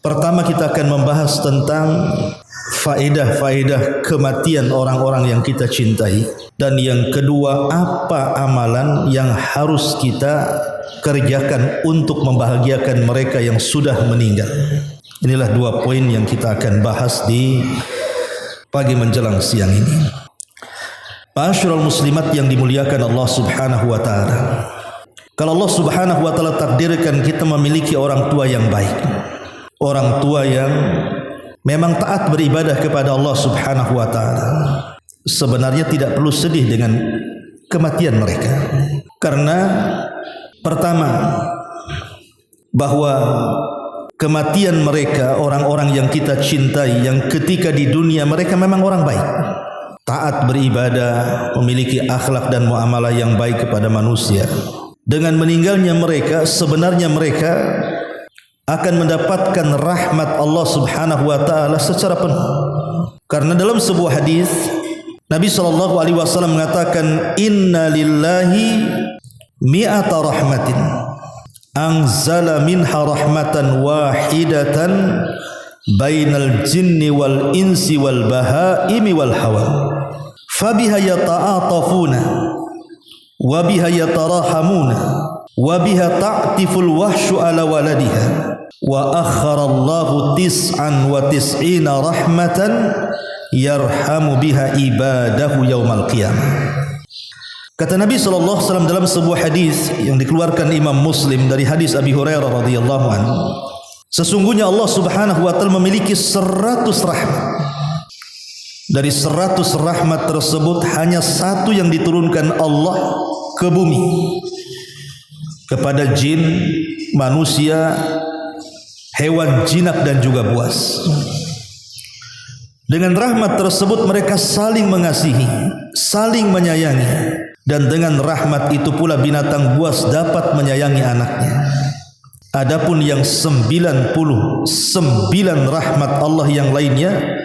Pertama kita akan membahas tentang faedah-faedah kematian orang-orang yang kita cintai. Dan yang kedua, apa amalan yang harus kita kerjakan untuk membahagiakan mereka yang sudah meninggal. Inilah dua poin yang kita akan bahas di pagi menjelang siang ini. Ma'asyiral muslimat yang dimuliakan Allah Subhanahu wa taala. Kalau Allah Subhanahu wa taala takdirkan kita memiliki orang tua yang baik, orang tua yang memang taat beribadah kepada Allah Subhanahu wa taala, sebenarnya tidak perlu sedih dengan kematian mereka. Karena pertama, bahwa kematian mereka, orang-orang yang kita cintai, yang ketika di dunia mereka memang orang baik, taat beribadah, memiliki akhlak dan muamalah yang baik kepada manusia. Dengan meninggalnya mereka, sebenarnya mereka akan mendapatkan rahmat Allah Subhanahu wa taala secara penuh. Karena dalam sebuah hadis Nabi sallallahu alaihi wasallam mengatakan, "Inna lillahi mi'ata rahmatin anzala minha rahmatan wahidatan bainal jinni wal insi wal bahaimi wal hawa fabiha yata'atafuna wa biha yatarahamuna wa biha ta'tiful wahsyu ala waladiha wa akharallahu 99 rahmatan yarhamu biha ibadahu yaumal qiyamah." Kata Nabi SAW dalam sebuah hadis yang dikeluarkan Imam Muslim dari hadis Abi Hurairah radhiyallahu anhu, sesungguhnya Allah Subhanahu wa taala memiliki 100 rahmat. Dari 100 rahmat tersebut hanya satu yang diturunkan Allah ke bumi kepada jin, manusia, hewan jinak dan juga buas. Dengan rahmat tersebut mereka saling mengasihi, saling menyayangi, dan dengan rahmat itu pula binatang buas dapat menyayangi anaknya. Adapun yang 99 rahmat Allah yang lainnya,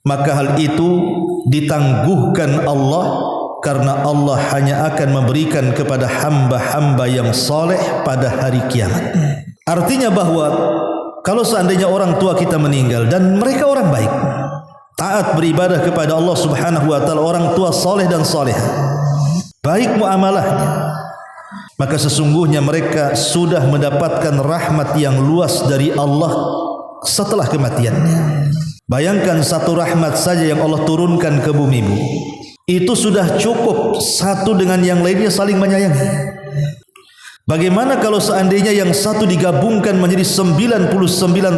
maka hal itu ditangguhkan Allah, karena Allah hanya akan memberikan kepada hamba-hamba yang soleh pada hari kiamat. Artinya bahwa kalau seandainya orang tua kita meninggal dan mereka orang baik, taat beribadah kepada Allah Subhanahu wa taala, orang tua soleh dan solehah, baik muamalahnya, maka sesungguhnya mereka sudah mendapatkan rahmat yang luas dari Allah setelah kematiannya. Bayangkan satu rahmat saja yang Allah turunkan ke bumi bu, itu sudah cukup satu dengan yang lainnya saling menyayangi. Bagaimana kalau seandainya yang satu digabungkan menjadi 99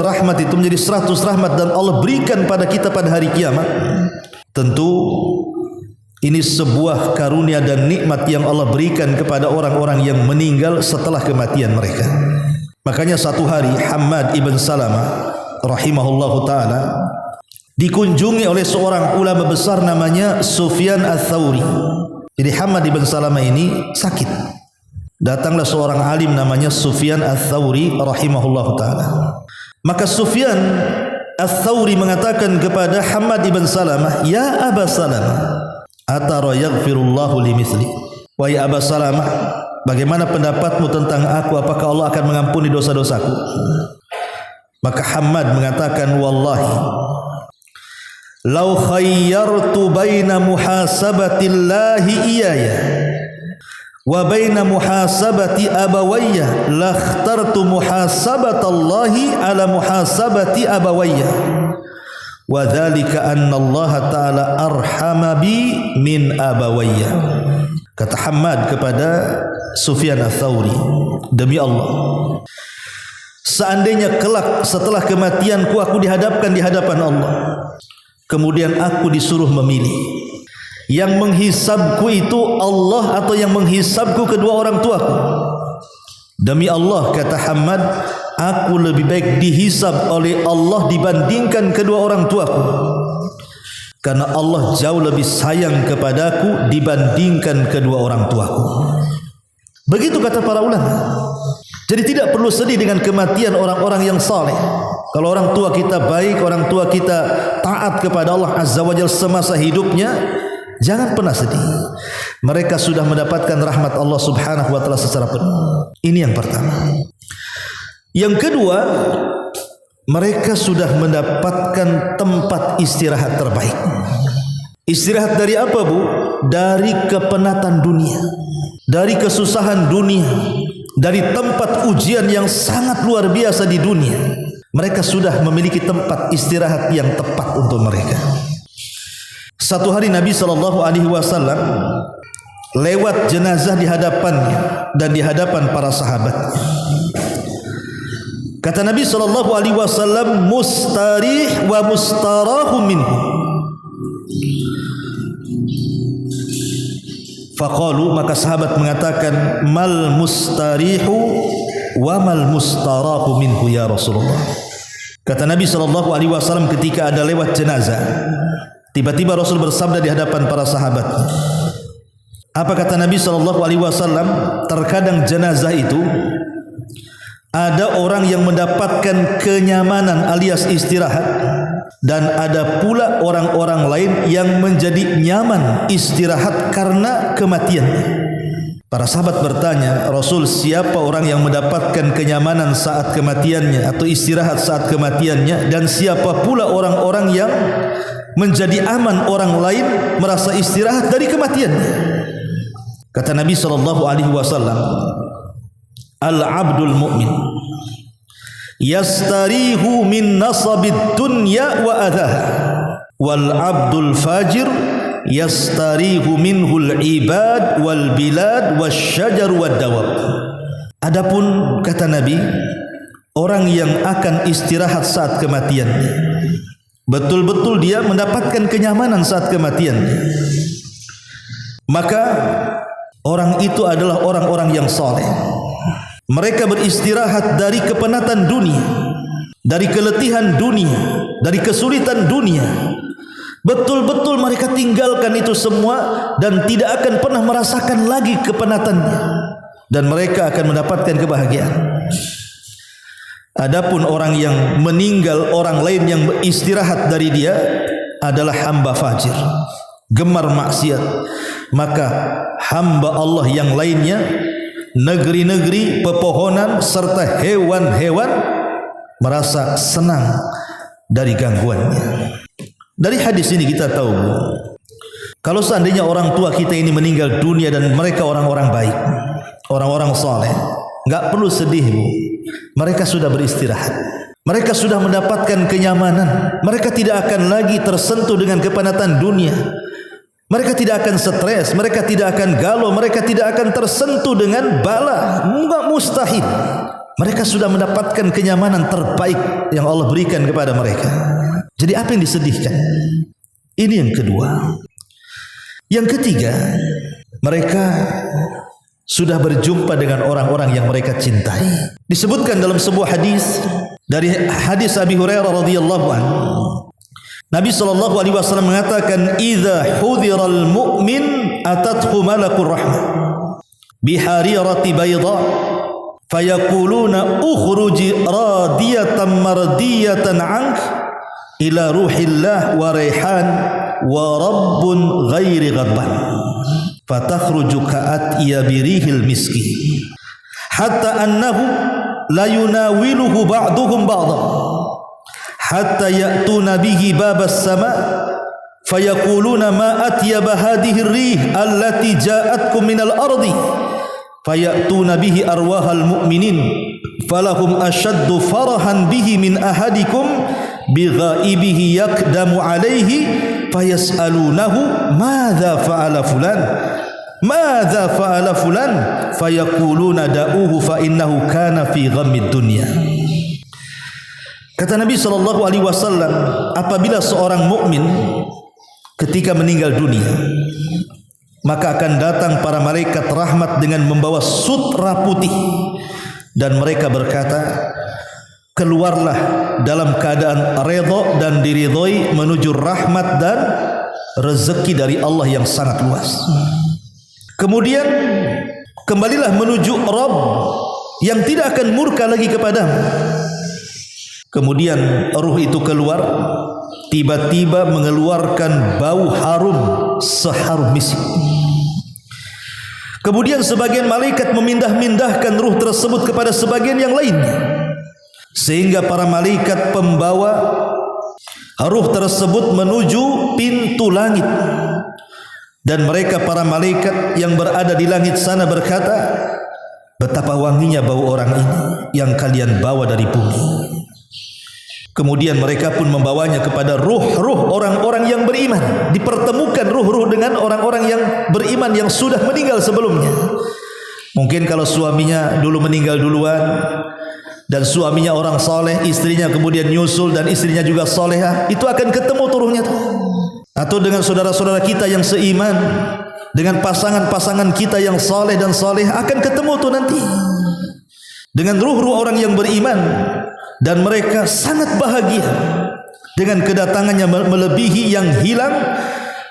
rahmat itu menjadi 100 rahmat dan Allah berikan pada kita pada hari kiamat? Tentu ini sebuah karunia dan nikmat yang Allah berikan kepada orang-orang yang meninggal setelah kematian mereka. Makanya satu hari Hammad ibn Salamah rahimahullahu ta'ala dikunjungi oleh seorang ulama besar namanya Sufyan al-Thawri. Jadi Hammad ibn Salamah ini sakit. Datanglah seorang alim namanya Sufyan al-Thawri rahimahullahu ta'ala. Maka Sufyan al-Thawri mengatakan kepada Hammad ibn Salamah, "Ya Aba Salamah, atara yaghfirullahu limithli." Wahai Aba Salamah, bagaimana pendapatmu tentang aku? Apakah Allah akan mengampuni dosa-dosaku? Maka Hammad mengatakan, "Wallahi law khayyartu baina muhasabatillahi iyaya wa baina muhasabati abawayya lakhtartu muhasabatallahi ala muhasabati abawayya wa dzalika anna Allah ta'ala arhama bi min abawayya." Kata Hammad kepada Sufyan al-Thawri, "Demi Allah, seandainya kelak setelah kematianku aku dihadapkan di hadapan Allah, kemudian aku disuruh memilih, yang menghisabku itu Allah atau yang menghisabku kedua orang tuaku, demi Allah," kata Hammad, "aku lebih baik dihisab oleh Allah dibandingkan kedua orang tuaku, karena Allah jauh lebih sayang kepadaku dibandingkan kedua orang tuaku." Begitu kata para ulama. Jadi tidak perlu sedih dengan kematian orang-orang yang saleh. Kalau orang tua kita baik, orang tua kita taat kepada Allah Azza wa Jalla semasa hidupnya, jangan pernah sedih. Mereka sudah mendapatkan rahmat Allah Subhanahu wa taala secara penuh. Ini yang pertama. Yang kedua, mereka sudah mendapatkan tempat istirahat terbaik. Istirahat dari apa, Bu? Dari kepenatan dunia, dari kesusahan dunia, dari tempat ujian yang sangat luar biasa di dunia. Mereka sudah memiliki tempat istirahat yang tepat untuk mereka. Satu hari Nabi SAW lewat jenazah di hadapannya dan di hadapan para sahabat. Kata Nabi SAW, mustarih wa mustarahu minhu. Faqalu, maka sahabat mengatakan, mal mustarihu wa mal mustarahu minhu ya Rasulullah. Kata Nabi SAW ketika ada lewat jenazah, tiba-tiba Rasul bersabda di hadapan para sahabat. Apa kata Nabi SAW? Terkadang jenazah itu ada orang yang mendapatkan kenyamanan alias istirahat, dan ada pula orang-orang lain yang menjadi nyaman istirahat karena kematiannya. Para sahabat bertanya, Rasul, siapa orang yang mendapatkan kenyamanan saat kematiannya atau istirahat saat kematiannya, dan siapa pula orang-orang yang menjadi aman orang lain merasa istirahat dari kematiannya? Kata Nabi SAW, al-abdul mu'min yastarihu min nasabid dunya wa adhaha, wal abdul fajir yastarihu minhul ibad wal bilad wasyajar wad dawab. Adapun kata Nabi, orang yang akan istirahat saat kematiannya, betul-betul dia mendapatkan kenyamanan saat kematiannya, maka orang itu adalah orang-orang yang saleh. Mereka beristirahat dari kepenatan dunia, dari keletihan dunia, dari kesulitan dunia. Betul-betul mereka tinggalkan itu semua dan tidak akan pernah merasakan lagi kepenatannya, dan mereka akan mendapatkan kebahagiaan. Adapun orang yang meninggal, orang lain yang beristirahat dari dia adalah hamba fajir, gemar maksiat, maka hamba Allah yang lainnya, negeri-negeri, pepohonan serta hewan-hewan merasa senang dari gangguannya. Dari hadis ini kita tahu, kalau seandainya orang tua kita ini meninggal dunia dan mereka orang-orang baik, orang-orang saleh, enggak perlu sedih, Bu. Mereka sudah beristirahat. Mereka sudah mendapatkan kenyamanan. Mereka tidak akan lagi tersentuh dengan kepenatan dunia. Mereka tidak akan stres, mereka tidak akan galau, mereka tidak akan tersentuh dengan bala. Enggak, mustahil. Mereka sudah mendapatkan kenyamanan terbaik yang Allah berikan kepada mereka. Jadi apa yang disedihkan? Ini yang kedua. Yang ketiga, mereka sudah berjumpa dengan orang-orang yang mereka cintai. Disebutkan dalam sebuah hadis, dari hadis Abi Hurairah radhiyallahu anhu, Nabi SAW mengatakan, idza hudhiral mu'min atathu malakul rahmah biharirati bayda fayaquluna ukhruji radiyatan mardiyatan ank ila ruhillah wa raihan wa rabbun ghairi ghadban fatakhruju ka'atiya birihil miski hatta annahu la yunawiluhu ba'duhum ba'dha hatta ya'tuna bihi babas sama fayaquluna ma atyaba hadhihi ar-rih allati ja'atkum minal ardi faya'tuna bihi arwahal mu'minin falahum ashaddu farahan bihi min ahadikum bighaibihi yaqdamu alaihi fayas'alunahu madza fa'ala fulan madza fa'ala fulan fayaquluna da'uhu fa innahu kana fi ghammid dunya. Kata Nabi SAW, apabila seorang mukmin ketika meninggal dunia, maka akan datang para malaikat rahmat dengan membawa sutra putih, dan mereka berkata, keluarlah dalam keadaan redha dan diridhoi menuju rahmat dan rezeki dari Allah yang sangat luas. Kemudian kembalilah menuju Rabb yang tidak akan murka lagi kepadamu. Kemudian ruh itu keluar, tiba-tiba mengeluarkan bau harum seharum misk. Kemudian sebagian malaikat memindah-mindahkan ruh tersebut kepada sebagian yang lainnya, sehingga para malaikat pembawa ruh tersebut menuju pintu langit. Dan mereka para malaikat yang berada di langit sana berkata, betapa wanginya bau orang ini yang kalian bawa dari bumi. Kemudian mereka pun membawanya kepada ruh-ruh orang-orang yang beriman. Dipertemukan ruh-ruh dengan orang-orang yang beriman yang sudah meninggal sebelumnya. Mungkin kalau suaminya dulu meninggal duluan dan suaminya orang soleh, istrinya kemudian nyusul dan istrinya juga solehah, itu akan ketemu turuhnya tuh. Atau dengan saudara-saudara kita yang seiman, dengan pasangan-pasangan kita yang soleh dan soleh, akan ketemu tuh nanti dengan ruh-ruh orang yang beriman. Dan mereka sangat bahagia dengan kedatangannya melebihi yang hilang.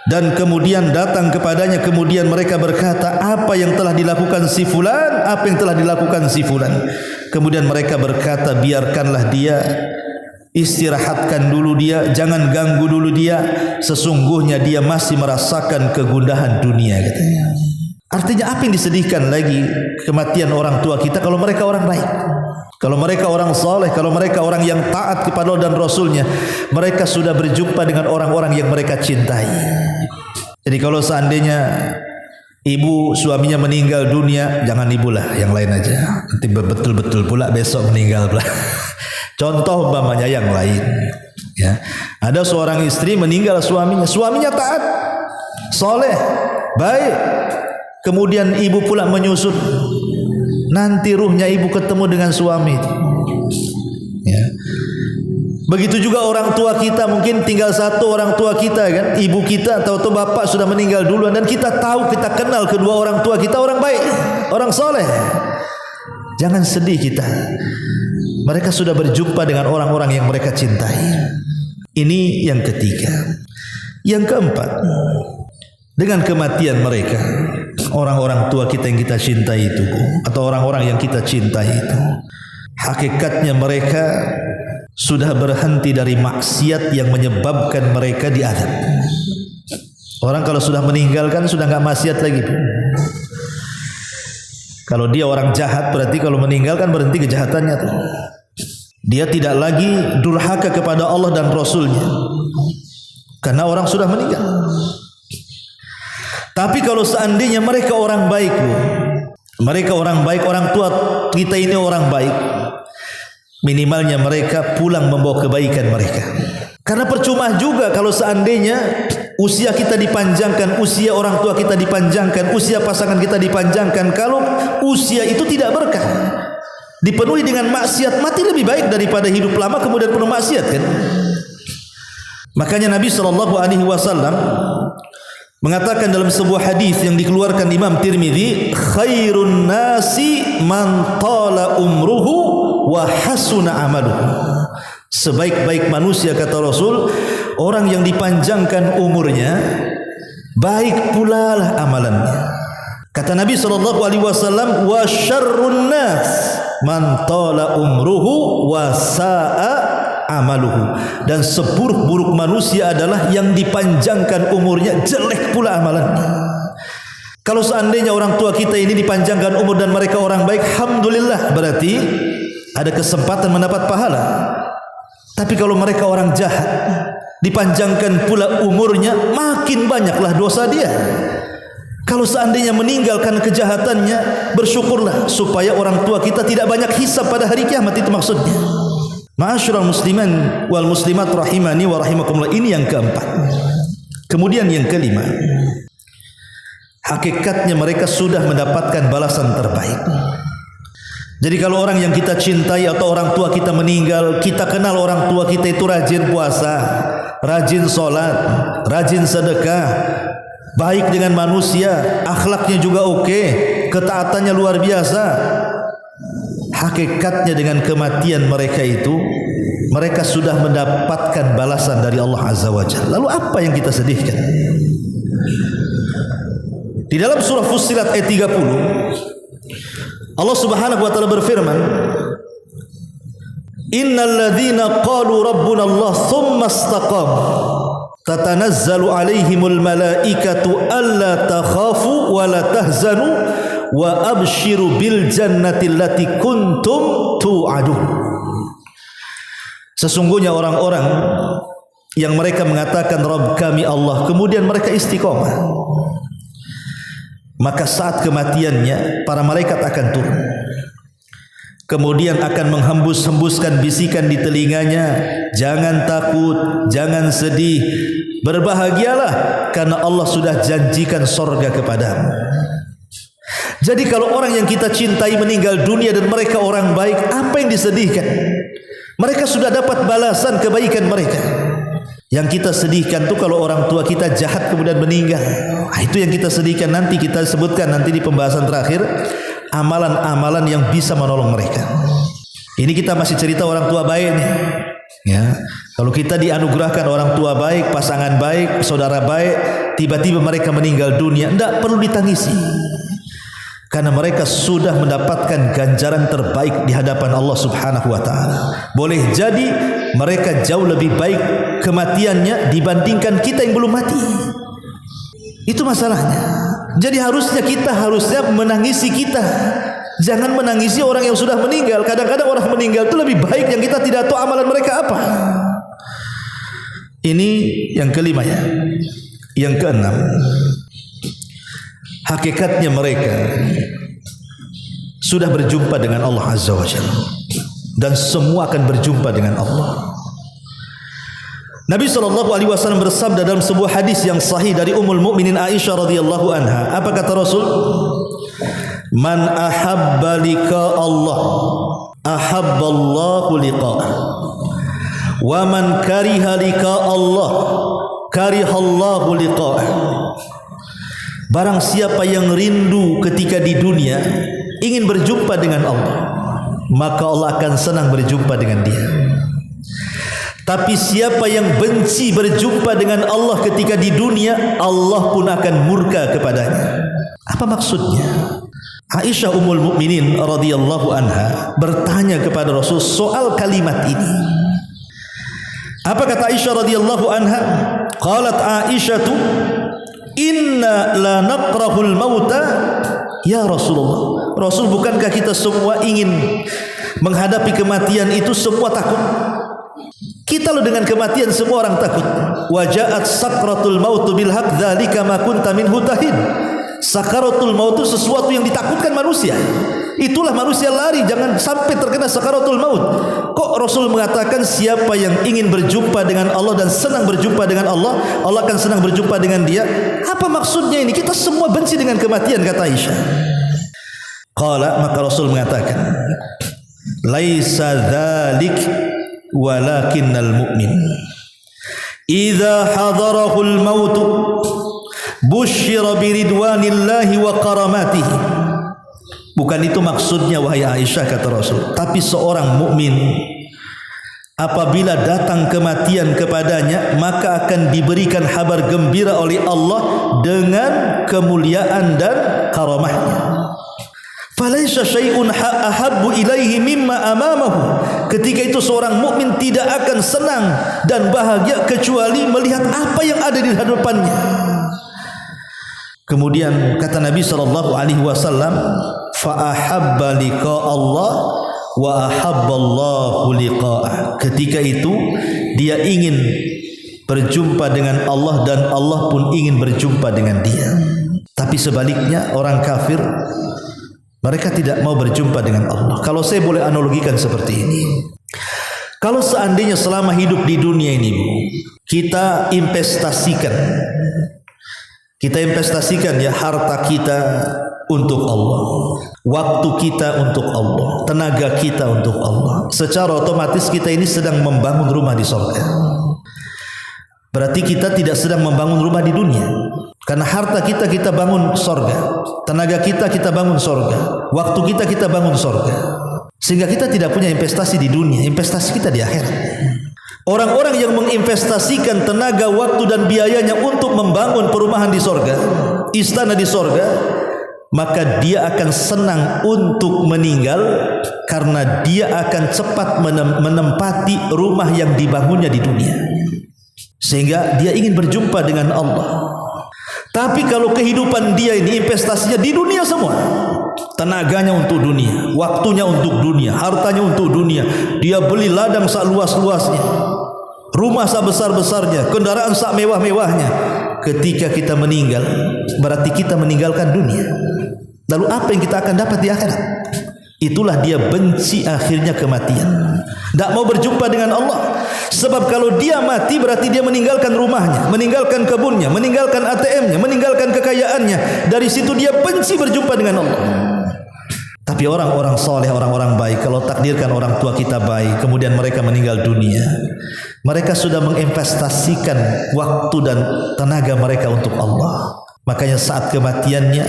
Dan kemudian datang kepadanya, kemudian mereka berkata, apa yang telah dilakukan si fulan, apa yang telah dilakukan si fulan. Kemudian mereka berkata, biarkanlah dia, istirahatkan dulu dia, jangan ganggu dulu dia, sesungguhnya dia masih merasakan kegundahan dunia, katanya. Artinya apa yang disedihkan lagi kematian orang tua kita kalau mereka orang baik, kalau mereka orang soleh, kalau mereka orang yang taat kepada Allah dan Rasulnya, mereka sudah berjumpa dengan orang-orang yang mereka cintai. Jadi kalau seandainya ibu suaminya meninggal dunia, jangan ibu lah, yang lain aja. Nanti betul-betul pula besok meninggal pula. Contoh umpamanya yang lain, ya. Ada seorang istri meninggal suaminya taat, soleh, baik. Kemudian ibu pula menyusut. Nanti ruhnya ibu ketemu dengan suami, ya. Begitu juga orang tua kita, mungkin tinggal satu orang tua kita kan, ibu kita atau bapak sudah meninggal duluan, dan kita tahu, kita kenal kedua orang tua kita orang baik, orang soleh. Jangan sedih kita. Mereka sudah berjumpa dengan orang-orang yang mereka cintai. Ini yang ketiga. Yang keempat, dengan kematian mereka, orang-orang tua kita yang kita cintai itu, atau orang-orang yang kita cintai itu, hakikatnya mereka sudah berhenti dari maksiat yang menyebabkan mereka diazab. Orang kalau sudah meninggal kan sudah enggak maksiat lagi. Kalau dia orang jahat, berarti kalau meninggal kan berhenti kejahatannya tuh. Dia tidak lagi durhaka kepada Allah dan Rasulnya, karena orang sudah meninggal. Tapi kalau seandainya mereka orang baik, mereka orang baik, orang tua kita ini orang baik, minimalnya mereka pulang membawa kebaikan mereka. Karena percuma juga kalau seandainya usia kita dipanjangkan, usia orang tua kita dipanjangkan, usia pasangan kita dipanjangkan, kalau usia itu tidak berkah, dipenuhi dengan maksiat, mati lebih baik daripada hidup lama kemudian penuh maksiat, kan? Makanya Nabi SAW mengatakan dalam sebuah hadis yang dikeluarkan Imam Tirmidzi, khairun nasi man tala umruhu wa hasuna amaluhu. Sebaik-baik manusia, kata Rasul, orang yang dipanjangkan umurnya, baik pula lah amalannya. Kata Nabi SAW, wa syarrun nas man tala umruhu wa sa'a amaluhu. Dan seburuk-buruk manusia adalah yang dipanjangkan umurnya, jelek pula amalannya. Kalau seandainya orang tua kita ini dipanjangkan umur dan mereka orang baik, alhamdulillah, berarti ada kesempatan mendapat pahala. Tapi kalau mereka orang jahat, dipanjangkan pula umurnya, makin banyaklah dosa dia. Kalau seandainya meninggalkan kejahatannya, bersyukurlah supaya orang tua kita tidak banyak hisab pada hari kiamat, itu maksudnya. Ma'asyiral musliman wal muslimat rahimani wa rahimakumullah. Ini yang keempat. Kemudian yang kelima, hakikatnya mereka sudah mendapatkan balasan terbaik. Jadi kalau orang yang kita cintai atau orang tua kita meninggal, kita kenal orang tua kita itu rajin puasa, rajin sholat, rajin sedekah, baik dengan manusia, akhlaknya juga oke, ketaatannya luar biasa. Hakikatnya dengan kematian mereka itu, mereka sudah mendapatkan balasan dari Allah Azza wa Jalla. Lalu apa yang kita sedihkan? Di dalam surah Fussilat ayat 30, Allah Subhanahu wa taala berfirman, Innal ladzina qalu rabbuna Allah tsumma istaqamu tatanazzalu alaihimul malaikatu alla takhafu wa la tahzanu wa abshiru bil jannati allati kuntum tu'adun. Sesungguhnya orang-orang yang mereka mengatakan Rabb kami Allah, kemudian mereka istiqomah, maka saat kematiannya para malaikat akan turun, kemudian akan menghembus-hembuskan bisikan di telinganya, jangan takut, jangan sedih, berbahagialah karena Allah sudah janjikan sorga kepadamu. Jadi kalau orang yang kita cintai meninggal dunia dan mereka orang baik, apa yang disedihkan? Mereka sudah dapat balasan kebaikan mereka. Yang kita sedihkan tuh kalau orang tua kita jahat kemudian meninggal. Itu yang kita sedihkan. Nanti kita sebutkan nanti di pembahasan terakhir amalan-amalan yang bisa menolong mereka. Ini kita masih cerita orang tua baik nih. Ya, kalau kita dianugerahkan orang tua baik, pasangan baik, saudara baik, tiba-tiba mereka meninggal dunia, tidak perlu ditangisi. Karena mereka sudah mendapatkan ganjaran terbaik di hadapan Allah Subhanahu wa taala. Boleh jadi mereka jauh lebih baik kematiannya dibandingkan kita yang belum mati. Itu masalahnya. Jadi kita harusnya menangisi kita. Jangan menangisi orang yang sudah meninggal. Kadang-kadang orang meninggal itu lebih baik yang kita tidak tahu amalan mereka apa. Ini yang kelima ya. Yang keenam, hakikatnya mereka sudah berjumpa dengan Allah Azza wa Jalla, dan semua akan berjumpa dengan Allah. Nabi SAW bersabda dalam sebuah hadis yang sahih dari Ummul Mukminin Aisyah radhiyallahu anha. Apa kata Rasul? Man ahabba liqa Allah ahabballahu liqa'ah, wa man kariha liqa Allah karihallahu liqa'ah. Barang siapa yang rindu ketika di dunia ingin berjumpa dengan Allah, maka Allah akan senang berjumpa dengan dia. Tapi siapa yang benci berjumpa dengan Allah ketika di dunia, Allah pun akan murka kepadanya. Apa maksudnya? Aisyah Ummul Mukminin radhiyallahu anha bertanya kepada Rasul soal kalimat ini. Apa kata Aisyah radhiyallahu anha? Qalat Aisyatu, inna la nakrahul mauta ya Rasulullah. Rasul, bukankah kita semua ingin menghadapi kematian itu semua takut? Kita loh dengan kematian semua orang takut. Wajaat sakratul maut bil haq dzalika ma kunta minhu tahid. Sakaratul maut itu sesuatu yang ditakutkan manusia. Itulah manusia lari, jangan sampai terkena sakaratul maut. Kok Rasul mengatakan siapa yang ingin berjumpa dengan Allah dan senang berjumpa dengan Allah, Allah akan senang berjumpa dengan dia? Apa maksudnya ini? Kita semua benci dengan kematian, kata Aisyah. Qala, maka Rasul mengatakan, laisa dzalik walakinnal mu'min idza hadarahul maut busyira biridwanillahi wa karamatihi. Bukan itu maksudnya wahai Aisyah, kata Rasul. Tapi seorang mukmin apabila datang kematian kepadanya, maka akan diberikan kabar gembira oleh Allah dengan kemuliaan dan karamahnya. Falaisa syai'un ahabbu ilaihi mimma amamahu. Ketika itu seorang mukmin tidak akan senang dan bahagia kecuali melihat apa yang ada di hadapannya. Kemudian kata Nabi SAW, fa ahabba liqa Allah wa ahabballahu liqa'ah. Ketika itu dia ingin berjumpa dengan Allah dan Allah pun ingin berjumpa dengan dia. Tapi sebaliknya orang kafir, mereka tidak mau berjumpa dengan Allah. Kalau saya boleh analogikan seperti ini, kalau seandainya selama hidup di dunia ini kita investasikan ya harta kita untuk Allah, waktu kita untuk Allah, tenaga kita untuk Allah, secara otomatis kita ini sedang membangun rumah di surga. Berarti kita tidak sedang membangun rumah di dunia. Karena harta kita bangun surga, tenaga kita bangun surga, waktu kita bangun surga. Sehingga kita tidak punya investasi di dunia, investasi kita di akhirat. Orang-orang yang menginvestasikan tenaga, waktu dan biayanya untuk membangun perumahan di surga, istana di surga, maka dia akan senang untuk meninggal karena dia akan cepat menempati rumah yang dibangunnya di dunia, sehingga dia ingin berjumpa dengan Allah. Tapi kalau kehidupan dia ini investasinya di dunia semua, tenaganya untuk dunia, waktunya untuk dunia, hartanya untuk dunia, dia beli ladang sak luas-luasnya, rumah sak besar-besarnya, kendaraan sak mewah-mewahnya, ketika kita meninggal berarti kita meninggalkan dunia. Lalu apa yang kita akan dapat di akhirat? Itulah dia benci akhirnya kematian, tidak mau berjumpa dengan Allah. Sebab kalau dia mati berarti dia meninggalkan rumahnya, meninggalkan kebunnya, meninggalkan ATM-nya, meninggalkan kekayaannya. Dari situ dia benci berjumpa dengan Allah. Tapi orang-orang soleh, orang-orang baik, kalau takdirkan orang tua kita baik, kemudian mereka meninggal dunia, mereka sudah menginvestasikan waktu dan tenaga mereka untuk Allah. Makanya saat kematiannya,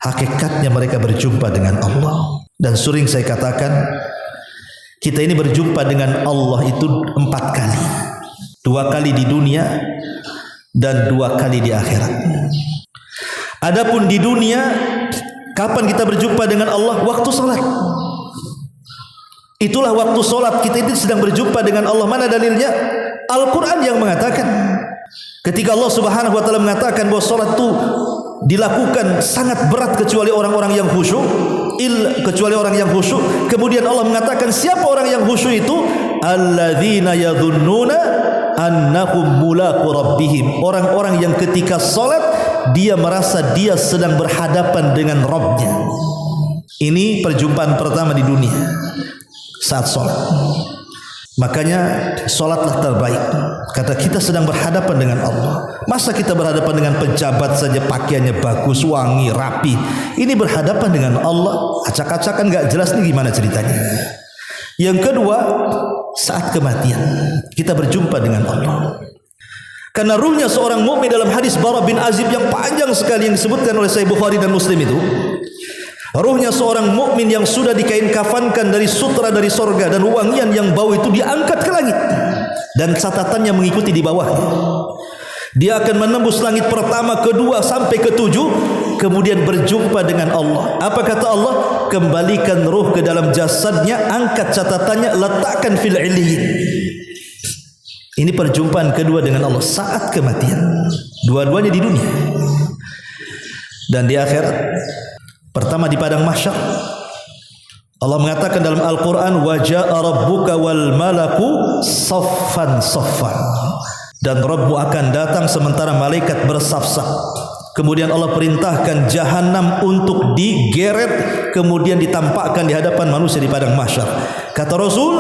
hakikatnya mereka berjumpa dengan Allah. Dan sering saya katakan, kita ini berjumpa dengan Allah itu 4 kali. 2 kali di dunia dan 2 kali di akhirat. Adapun di dunia, kapan kita berjumpa dengan Allah? Waktu salat. Itulah waktu salat kita itu sedang berjumpa dengan Allah. Mana dalilnya? Al-Quran yang mengatakan, ketika Allah Subhanahu wa taala mengatakan bahwa salat itu dilakukan sangat berat kecuali orang-orang yang khusyuk, kecuali orang yang khusyuk. Kemudian Allah mengatakan, siapa orang yang khusyuk itu? Alladzina yadhunnuna annahum mulaqu rabbihim, orang-orang yang ketika salat dia merasa dia sedang berhadapan dengan Rabbnya. Ini perjumpaan pertama di dunia saat salat. Makanya solatlah terbaik. Kata kita sedang berhadapan dengan Allah. Masa kita berhadapan dengan pejabat saja pakaiannya bagus, wangi, rapi. Ini berhadapan dengan Allah, acak-acakan gak jelas nih gimana ceritanya. Yang kedua, saat kematian kita berjumpa dengan Allah. Karena ruhnya seorang mukmin dalam hadis Bara bin Azib yang panjang sekali yang disebutkan oleh Sahih Bukhari dan Muslim itu, ruhnya seorang mukmin yang sudah dikain kafankan dari sutra dari sorga dan wangian yang bau itu diangkat ke langit dan catatannya mengikuti di bawahnya. Dia akan menembus langit pertama, kedua sampai ketujuh, kemudian berjumpa dengan Allah. Apa kata Allah? Kembalikan ruh ke dalam jasadnya, angkat catatannya, letakkan fil illiyin. Ini perjumpaan kedua dengan Allah saat kematian. Dua-duanya di dunia dan di akhirat. Pertama di padang mahsyar, Allah mengatakan dalam Al-Quran, wa ja'a rabbuka wal malaku saffan saffan, dan Rabbmu akan datang sementara malaikat bersaf-saf. Kemudian Allah perintahkan jahanam untuk digeret, kemudian ditampakkan di hadapan manusia di padang mahsyar. Kata Rasul,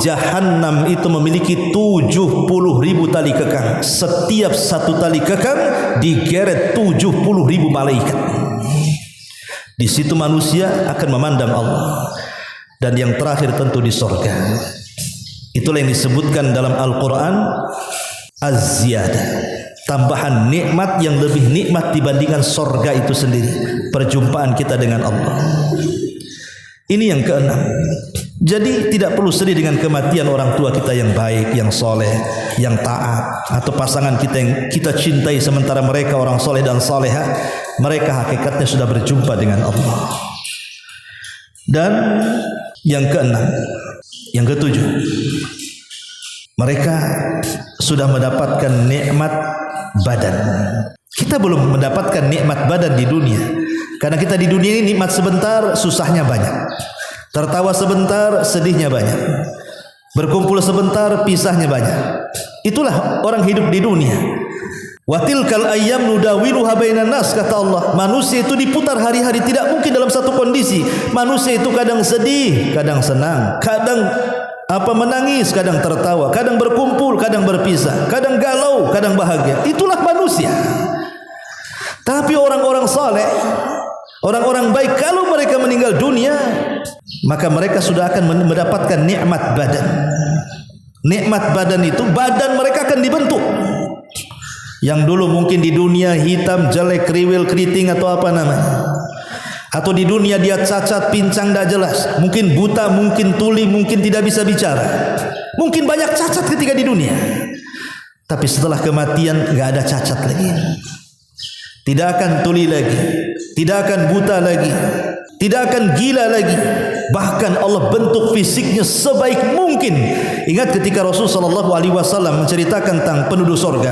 jahanam itu memiliki 70.000 tali kekang. Setiap satu tali kekang digeret 70.000 malaikat. Di situ manusia akan memandang Allah. Dan yang terakhir tentu di sorga. Itulah yang disebutkan dalam Al-Quran az-ziyadah, tambahan nikmat yang lebih nikmat dibandingkan sorga itu sendiri, perjumpaan kita dengan Allah. Ini yang keenam. Jadi tidak perlu sedih dengan kematian orang tua kita yang baik, yang soleh, yang taat, atau pasangan kita yang kita cintai sementara mereka orang soleh dan soleha, mereka hakikatnya sudah berjumpa dengan Allah. Dan yang keenam, yang ketujuh, mereka sudah mendapatkan nikmat badan. Kita belum mendapatkan nikmat badan di dunia. Karena kita di dunia ini nikmat sebentar, susahnya banyak. Tertawa sebentar, sedihnya banyak. Berkumpul sebentar, pisahnya banyak. Itulah orang hidup di dunia. Wa tilkal ayyam nudawiluha bainan nas, kata Allah. Manusia itu diputar hari-hari, tidak mungkin dalam satu kondisi. Manusia itu kadang sedih, kadang senang, kadang menangis, kadang tertawa, kadang berkumpul, kadang berpisah, kadang galau, kadang bahagia. Itulah manusia. Tapi orang-orang saleh, orang-orang baik, kalau mereka meninggal dunia, maka mereka sudah akan mendapatkan nikmat badan. Nikmat badan itu, badan mereka akan dibentuk. Yang dulu mungkin di dunia hitam, jelek, kriwil, keriting atau apa namanya, atau di dunia dia cacat, pincang, tidak jelas, mungkin buta, mungkin tuli, mungkin tidak bisa bicara, mungkin banyak cacat ketika di dunia. Tapi setelah kematian nggak ada cacat lagi, tidak akan tuli lagi, tidak akan buta lagi, tidak akan gila lagi. Bahkan Allah bentuk fisiknya sebaik mungkin. Ingat ketika Rasul SAW menceritakan tentang penduduk sorga,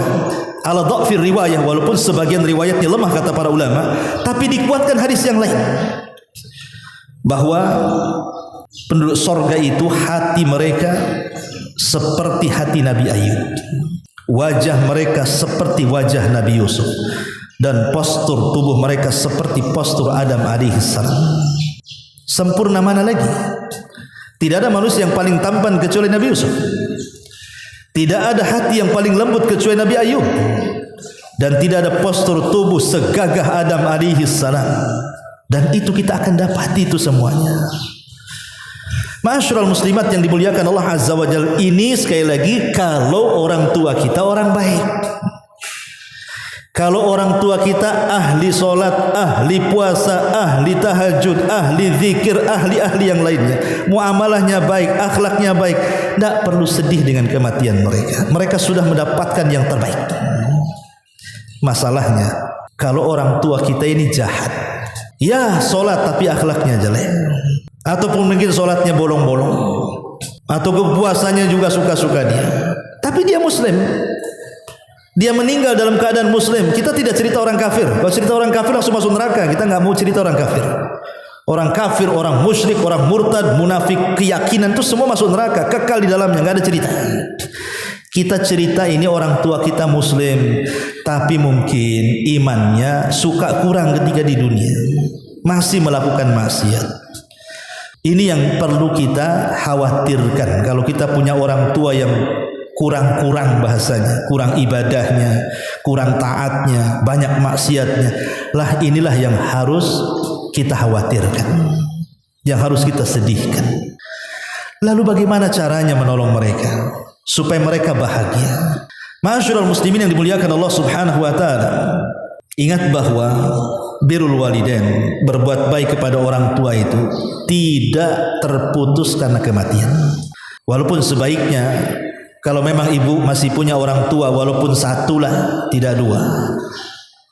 ala dha'fir riwayah, walaupun sebagian riwayatnya lemah kata para ulama, tapi dikuatkan hadis yang lain bahwa penduduk sorga itu hati mereka seperti hati Nabi Ayub, wajah mereka seperti wajah Nabi Yusuf, dan postur tubuh mereka seperti postur Adam alaihissalam. Sempurna mana lagi? Tidak ada manusia yang paling tampan kecuali Nabi Yusuf. Tidak ada hati yang paling lembut kecuali Nabi Ayub. Dan tidak ada postur tubuh segagah Adam alaihissalam. Dan itu kita akan dapati itu semuanya. Ma'asyiral muslimat yang dimuliakan Allah Azza wa Jalla, ini sekali lagi kalau orang tua kita orang baik. Kalau orang tua kita ahli solat, ahli puasa, ahli tahajud, ahli zikir, ahli-ahli yang lainnya, muamalahnya baik, akhlaknya baik, tidak perlu sedih dengan kematian mereka. Mereka sudah mendapatkan yang terbaik. Masalahnya kalau orang tua kita ini jahat, ya solat tapi akhlaknya jelek, ataupun mungkin solatnya bolong-bolong, atau puasanya juga suka-suka dia, tapi dia muslim, dia meninggal dalam keadaan muslim. Kita tidak cerita orang kafir. Kalau cerita orang kafir langsung masuk neraka. Kita nggak mau cerita orang kafir. Orang kafir, orang musyrik, orang murtad, munafik, keyakinan itu semua masuk neraka, kekal di dalamnya, nggak ada cerita. Kita cerita ini orang tua kita muslim, tapi mungkin imannya suka kurang ketika di dunia, masih melakukan maksiat. Ini yang perlu kita khawatirkan. Kalau kita punya orang tua yang kurang-kurang bahasanya, kurang ibadahnya, kurang taatnya, banyak maksiatnya, lah inilah yang harus kita khawatirkan, yang harus kita sedihkan. Lalu bagaimana caranya menolong mereka supaya mereka bahagia? Ma'asyiral muslimin yang dimuliakan Allah Subhanahu wa taala, ingat bahwa birrul walidain, berbuat baik kepada orang tua itu tidak terputus karena kematian. Walaupun sebaiknya kalau memang ibu masih punya orang tua, walaupun satu lah, tidak dua,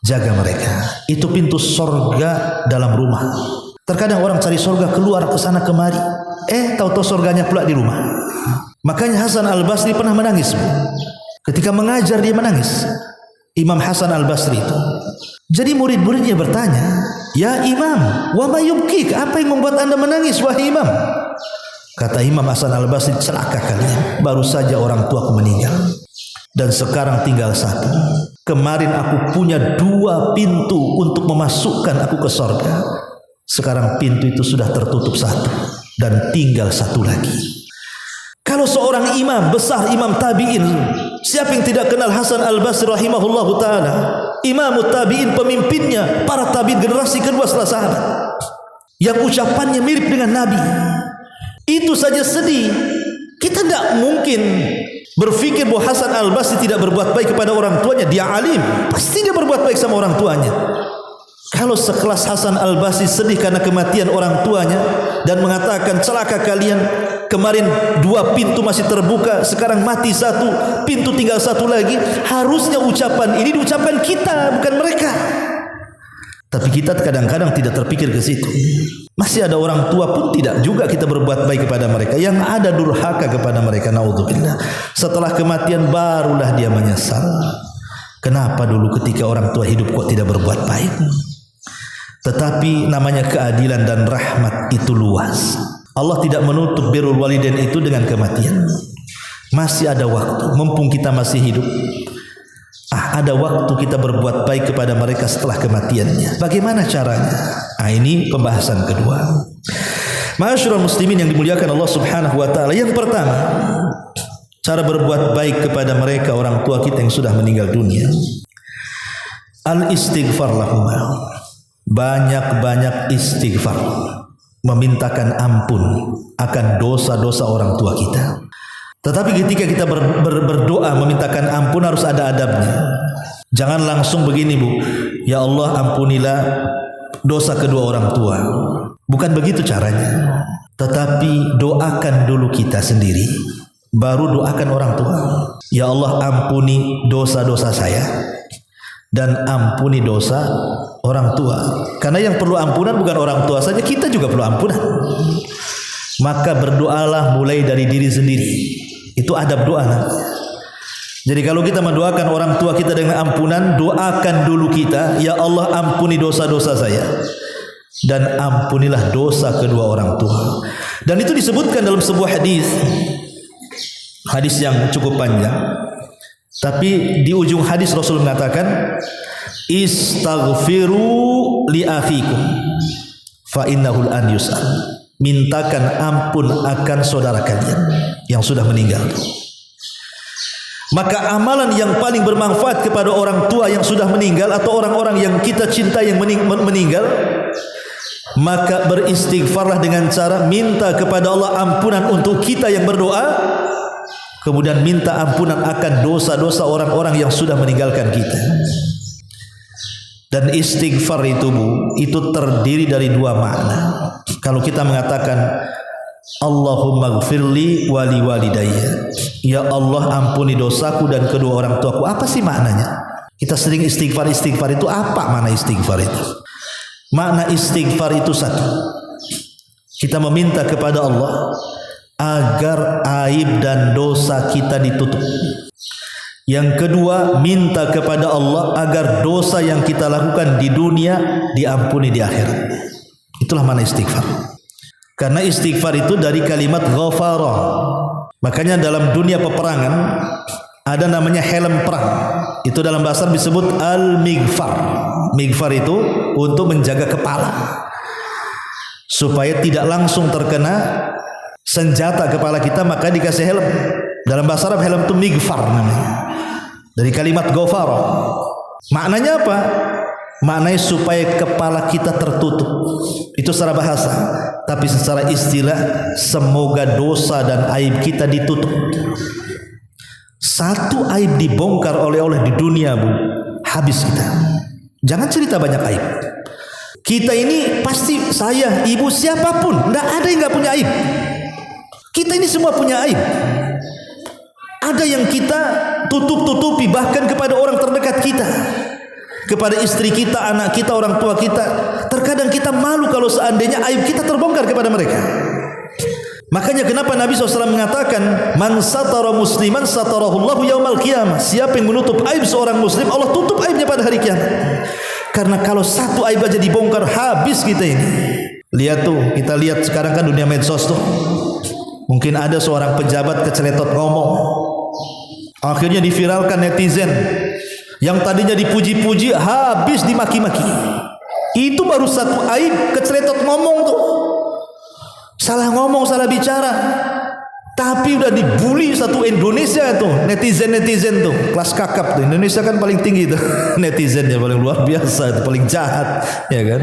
jaga mereka. Itu pintu sorga dalam rumah. Terkadang orang cari sorga keluar ke sana kemari, tahu-tahu sorganya pula di rumah. Makanya Hasan Al-Basri pernah menangis, Bu. Ketika mengajar dia menangis, Imam Hasan Al-Basri itu. Jadi murid-muridnya bertanya, ya Imam, wa ma yubkik, apa yang membuat anda menangis wahai Imam? Kata Imam Hasan Al-Basri, celaka kalian, baru saja orang tuaku meninggal dan sekarang tinggal satu. Kemarin aku punya 2 pintu untuk memasukkan aku ke sorga, sekarang pintu itu sudah tertutup satu dan tinggal satu lagi. Kalau seorang imam besar, imam tabi'in, siapa yang tidak kenal Hasan Al-Basri rahimahullahu ta'ala, imam tabi'in, pemimpinnya para tabi'in generasi kedua setelah sahabat, yang ucapannya mirip dengan Nabi. Itu saja sedih. Kita tidak mungkin berpikir bahwa Hasan Al-Basri tidak berbuat baik kepada orang tuanya. Dia alim, pasti dia berbuat baik sama orang tuanya. Kalau sekelas Hasan Al-Basri sedih karena kematian orang tuanya dan mengatakan, celaka kalian, kemarin 2 pintu masih terbuka, sekarang mati satu, pintu tinggal satu lagi. Harusnya ucapan ini diucapkan kita, bukan mereka. Tapi kita kadang-kadang tidak terpikir ke situ. Masih ada orang tua pun tidak juga kita berbuat baik kepada mereka. Yang ada durhaka kepada mereka, naudzubillah. Setelah kematian barulah dia menyesal. Kenapa dulu ketika orang tua hidup kok tidak berbuat baik? Tetapi namanya keadilan dan rahmat itu luas. Allah tidak menutup birrul walidain itu dengan kematian. Masih ada waktu, mumpung kita masih hidup. Ada waktu kita berbuat baik kepada mereka setelah kematiannya. Bagaimana caranya? Ini pembahasan kedua. Ma'asyiral muslimin yang dimuliakan Allah Subhanahu wa taala. Yang pertama, cara berbuat baik kepada mereka orang tua kita yang sudah meninggal dunia. Al-istighfar lahum. Banyak-banyak istighfar, memintakan ampun akan dosa-dosa orang tua kita. Tetapi ketika kita berdoa memintakan ampun harus ada adabnya. Jangan langsung begini, Bu, ya Allah ampunilah dosa kedua orang tua. Bukan begitu caranya. Tetapi doakan dulu kita sendiri, baru doakan orang tua. Ya Allah ampuni dosa-dosa saya dan ampuni dosa orang tua. Karena yang perlu ampunan bukan orang tua saja, kita juga perlu ampunan. Maka berdoalah mulai dari diri sendiri. Itu adab doa. Jadi kalau kita mendoakan orang tua kita dengan ampunan, doakan dulu kita, ya Allah ampuni dosa-dosa saya dan ampunilah dosa kedua orang tua. Dan itu disebutkan dalam sebuah hadis yang cukup panjang. Tapi di ujung hadis Rasul mengatakan, istaghfiru li akhikum fa innahu an yus'al. Mintakan ampun akan saudara kalian yang sudah meninggal. Maka amalan yang paling bermanfaat kepada orang tua yang sudah meninggal atau orang-orang yang kita cintai yang meninggal, maka beristighfarlah dengan cara minta kepada Allah ampunan untuk kita yang berdoa, kemudian minta ampunan akan dosa-dosa orang-orang yang sudah meninggalkan kita. Dan istighfar itu terdiri dari dua makna. Kalau kita mengatakan Allahumma gfirli wali walidayya, ya Allah ampuni dosaku dan kedua orang tuaku, apa sih maknanya? Kita sering istighfar itu apa makna istighfar itu? Makna istighfar itu satu, kita meminta kepada Allah agar aib dan dosa kita ditutup. Yang kedua, minta kepada Allah agar dosa yang kita lakukan di dunia diampuni di akhirat. Itulah makna istighfar. Karena istighfar itu dari kalimat ghafara. Makanya dalam dunia peperangan ada namanya helm perang. Itu dalam bahasa disebut al-mighfar. Mighfar itu untuk menjaga kepala supaya tidak langsung terkena senjata kepala kita, maka dikasih helm. Dalam bahasa Arab helm itu mighfar namanya. Dari kalimat ghafara. Maknanya apa? Maknanya supaya kepala kita tertutup. Itu secara bahasa. Tapi secara istilah, semoga dosa dan aib kita ditutup. Satu aib dibongkar oleh di dunia, Bu, habis kita. Jangan cerita banyak aib. Kita ini pasti, saya, ibu, siapapun, tidak ada yang nggak punya aib. Kita ini semua punya aib. Ada yang kita tutup-tutupi bahkan kepada orang terdekat kita, kepada istri kita, anak kita, orang tua kita. Terkadang kita malu kalau seandainya aib kita terbongkar kepada mereka. Makanya kenapa Nabi SAW mengatakan, man satara musliman satarahullahu yaumal qiyamah. Siapa yang menutup aib seorang muslim, Allah tutup aibnya pada hari kiamat. Karena kalau satu aib aja dibongkar, habis kita ini. Lihat tuh, kita lihat sekarang kan dunia medsos tuh. Mungkin ada seorang pejabat keceletot ngomong, akhirnya diviralkan netizen. Yang tadinya dipuji-puji, habis dimaki-maki. Itu baru satu aib, keceletot ngomong tuh. Salah ngomong, salah bicara. Tapi udah dibully satu Indonesia tuh, netizen tuh, kelas kakap tuh. Indonesia kan paling tinggi tuh, netizennya paling luar biasa, itu paling jahat, ya kan?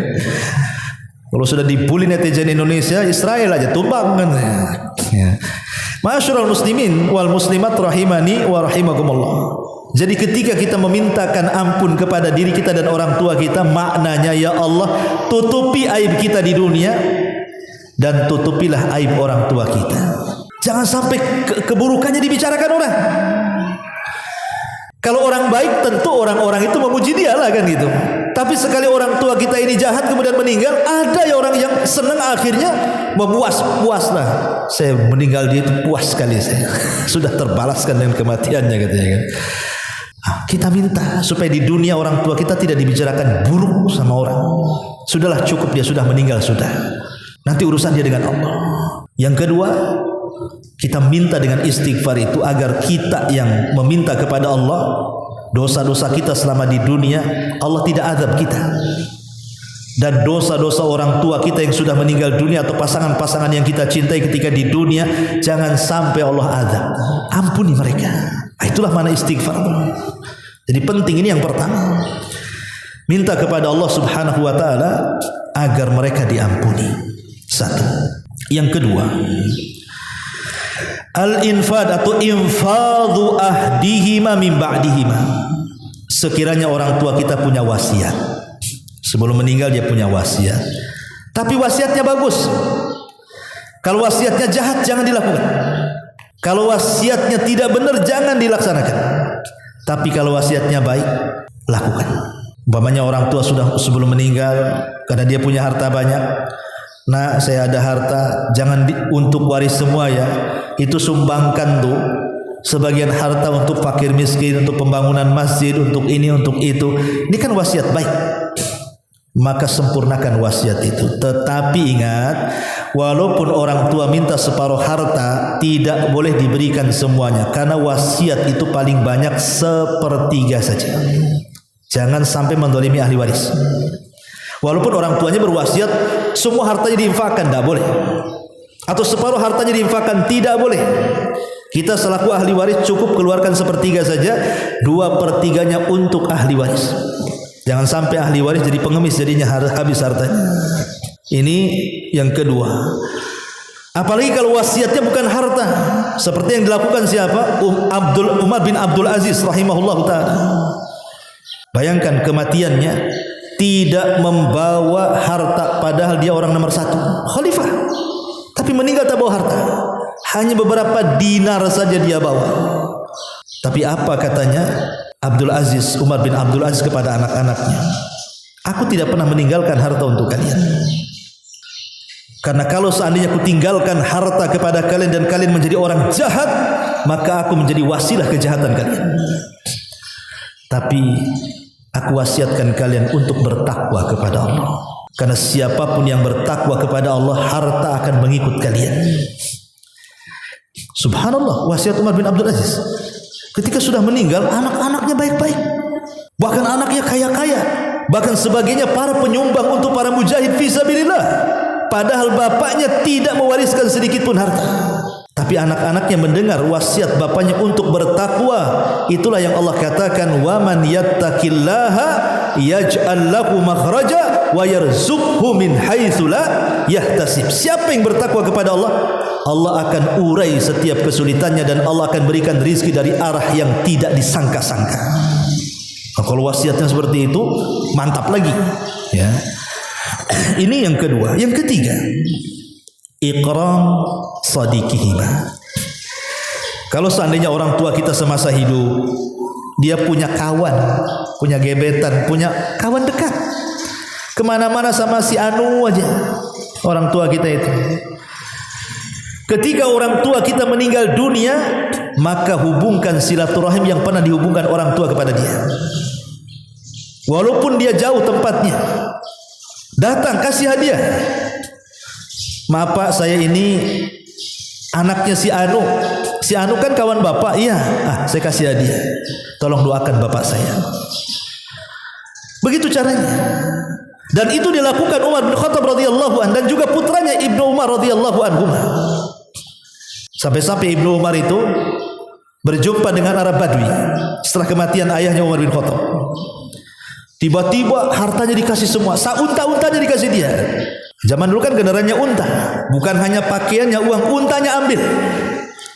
Kalau sudah dibully netizen Indonesia, Israel aja tumbang kan. Ya. Ma'asyiral muslimin wal muslimat rahimani wa rahimakumullah. Jadi ketika kita memintakan ampun kepada diri kita dan orang tua kita, maknanya ya Allah tutupi aib kita di dunia dan tutupilah aib orang tua kita. Jangan sampai keburukannya dibicarakan orang. Kalau orang baik tentu orang-orang itu memuji dia lah kan gitu. Tapi sekali orang tua kita ini jahat kemudian meninggal, ada ya orang yang senang akhirnya puas lah. Saya meninggal dia itu puas sekali saya. Sudah terbalaskan dengan kematiannya katanya kan. Kita minta supaya di dunia orang tua kita tidak dibicarakan buruk sama orang. Sudahlah cukup, dia sudah meninggal sudah. Nanti urusan dia dengan Allah. Yang kedua, kita minta dengan istighfar itu agar kita yang meminta kepada Allah, dosa-dosa kita selama di dunia Allah tidak azab kita, dan dosa-dosa orang tua kita yang sudah meninggal dunia atau pasangan-pasangan yang kita cintai ketika di dunia, jangan sampai Allah azab. Ampuni mereka. Itulah mana istighfar. Jadi penting, ini yang pertama, minta kepada Allah Subhanahu wa taala agar mereka diampuni. Satu. Yang kedua, al-infad atau infadhu ahdihima min ba'dihima. Sekiranya orang tua kita punya wasiat, sebelum meninggal dia punya wasiat, tapi wasiatnya bagus. Kalau wasiatnya jahat jangan dilakukan. Kalau wasiatnya tidak benar jangan dilaksanakan. Tapi kalau wasiatnya baik, lakukan. Umpamanya orang tua sudah sebelum meninggal karena dia punya harta banyak. Nah, saya ada harta, jangan untuk waris semua ya. Itu sumbangkan tuh sebagian harta untuk fakir miskin, untuk pembangunan masjid, untuk ini, untuk itu. Ini kan wasiat baik. Maka sempurnakan wasiat itu. Tetapi ingat, walaupun orang tua minta separuh harta, tidak boleh diberikan semuanya, karena wasiat itu paling banyak 1/3 saja. Jangan sampai mendolimi ahli waris. Walaupun orang tuanya berwasiat semua hartanya diinfakkan, tidak boleh. Atau separuh hartanya diinfakkan, tidak boleh. Kita selaku ahli waris cukup keluarkan 1/3 saja, 2/3-nya untuk ahli waris. Jangan sampai ahli waris jadi pengemis, jadinya habis hartanya. Ini yang kedua. Apalagi kalau wasiatnya bukan harta, seperti yang dilakukan siapa? Umar bin Abdul Aziz rahimahullah ta'ala. Bayangkan kematiannya tidak membawa harta, padahal dia orang nomor 1 khalifah, tapi meninggal tak bawa harta, hanya beberapa dinar saja dia bawa. Tapi apa katanya Umar bin Abdul Aziz kepada anak-anaknya? Aku tidak pernah meninggalkan harta untuk kalian, karena kalau seandainya aku tinggalkan harta kepada kalian dan kalian menjadi orang jahat, maka aku menjadi wasilah kejahatan kalian. Tapi aku wasiatkan kalian untuk bertakwa kepada Allah, karena siapapun yang bertakwa kepada Allah, harta akan mengikut kalian. Subhanallah, wasiat Umar bin Abdul Aziz. Ketika sudah meninggal, anak-anaknya baik-baik, bahkan anaknya kaya-kaya, bahkan sebagainya para penyumbang untuk para mujahid fisabilillah, padahal bapaknya tidak mewariskan sedikit pun harta. Tapi anak-anaknya mendengar wasiat bapaknya untuk bertakwa. Itulah yang Allah katakan, wa man yattaqillaha yaj'al lahu makhraja wa yarzuqhu min haitsu la yahtasib. Siapa yang bertakwa kepada Allah, Allah akan urai setiap kesulitannya dan Allah akan berikan rizki dari arah yang tidak disangka-sangka. Nah, kalau wasiatnya seperti itu, mantap lagi ya. Ini yang kedua. Yang ketiga, ikram sadiqihima. Kalau seandainya orang tua kita semasa hidup, dia punya kawan, punya gebetan, punya kawan dekat, kemana-mana sama si Anu aja, orang tua kita itu. Ketika orang tua kita meninggal dunia, maka hubungkan silaturahim yang pernah dihubungkan orang tua kepada dia. Walaupun dia jauh tempatnya, datang kasih hadiah. Maaf Pak, saya ini anaknya si Anu. Si Anu kan kawan bapak. Iya, saya kasih hadiah. Tolong doakan bapak saya. Begitu caranya. Dan itu dilakukan Umar bin Khattab radhiyallahu anhu dan juga putranya Ibnu Umar radhiyallahu anhu. Sampai-sampai Ibnu Umar itu berjumpa dengan Arab Badui setelah kematian ayahnya Umar bin Khattab. Tiba-tiba hartanya dikasih semua, unta-untanya dikasih dia. Zaman dulu kan kendaraannya unta, bukan hanya pakaiannya, uang untanya ambil.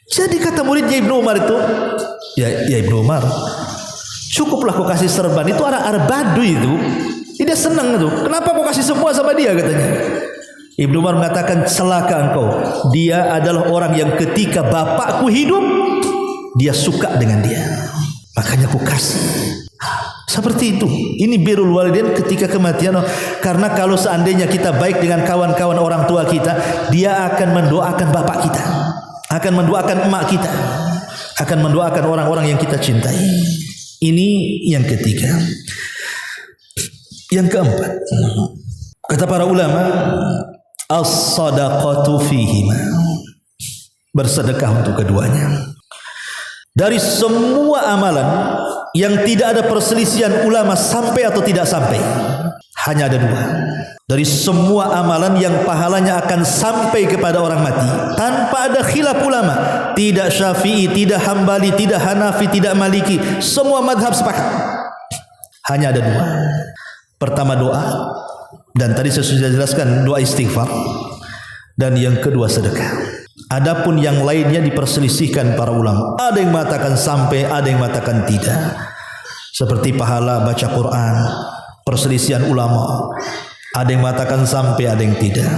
Jadi kata muridnya Ibnu Umar itu, ya Ibnu Umar, cukuplah kau kasih serban, itu Arab Badui itu. Dia senang itu. Kenapa kau kasih semua sama dia katanya? Ibnu Umar mengatakan, celaka engkau. Dia adalah orang yang ketika bapakku hidup, dia suka dengan dia, makanya aku kasih. Seperti itu. Ini birrul walidain ketika kematian. Karena kalau seandainya kita baik dengan kawan-kawan orang tua kita, dia akan mendoakan bapak kita, akan mendoakan emak kita, akan mendoakan orang-orang yang kita cintai. Ini yang ketiga. Yang keempat, kata para ulama, as-sadaqatu fihima, bersedekah untuk keduanya. Dari semua amalan yang tidak ada perselisihan ulama sampai atau tidak sampai, hanya ada dua. Dari semua amalan yang pahalanya akan sampai kepada orang mati tanpa ada khilaf ulama, tidak Syafi'i, tidak Hambali, tidak Hanafi, tidak Maliki, semua madhab sepakat, hanya ada dua. Pertama doa, dan tadi saya sudah jelaskan doa istighfar, dan yang kedua sedekah. Adapun yang lainnya diperselisihkan para ulama. Ada yang mengatakan sampai, ada yang mengatakan tidak. Seperti pahala baca Quran, perselisihan ulama. Ada yang mengatakan sampai, ada yang tidak.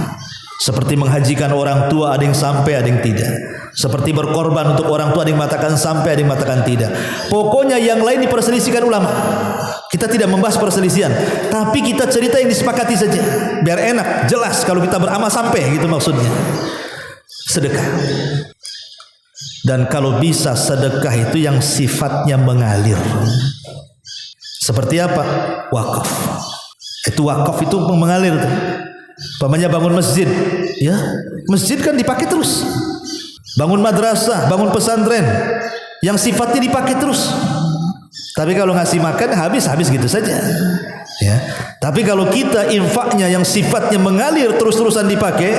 Seperti menghajikan orang tua, ada yang sampai, ada yang tidak. Seperti berkorban untuk orang tua, ada yang mengatakan sampai, ada yang mengatakan tidak. Pokoknya yang lain diperselisihkan ulama. Kita Kita tidak membahas perselisihan, tapi kita cerita yang disepakati saja, biar enak, jelas kalau kita beramal sampai gitu maksudnya. Sedekah. Dan kalau bisa sedekah itu yang sifatnya mengalir. Seperti apa? Wakaf. Itu wakaf itu mengalir tuh. Pamannya bangun masjid, ya masjid kan dipakai terus. Bangun madrasah, bangun pesantren, yang sifatnya dipakai terus. Tapi kalau ngasih makan habis gitu saja. Ya. Tapi kalau kita infaknya yang sifatnya mengalir terus-terusan dipakai,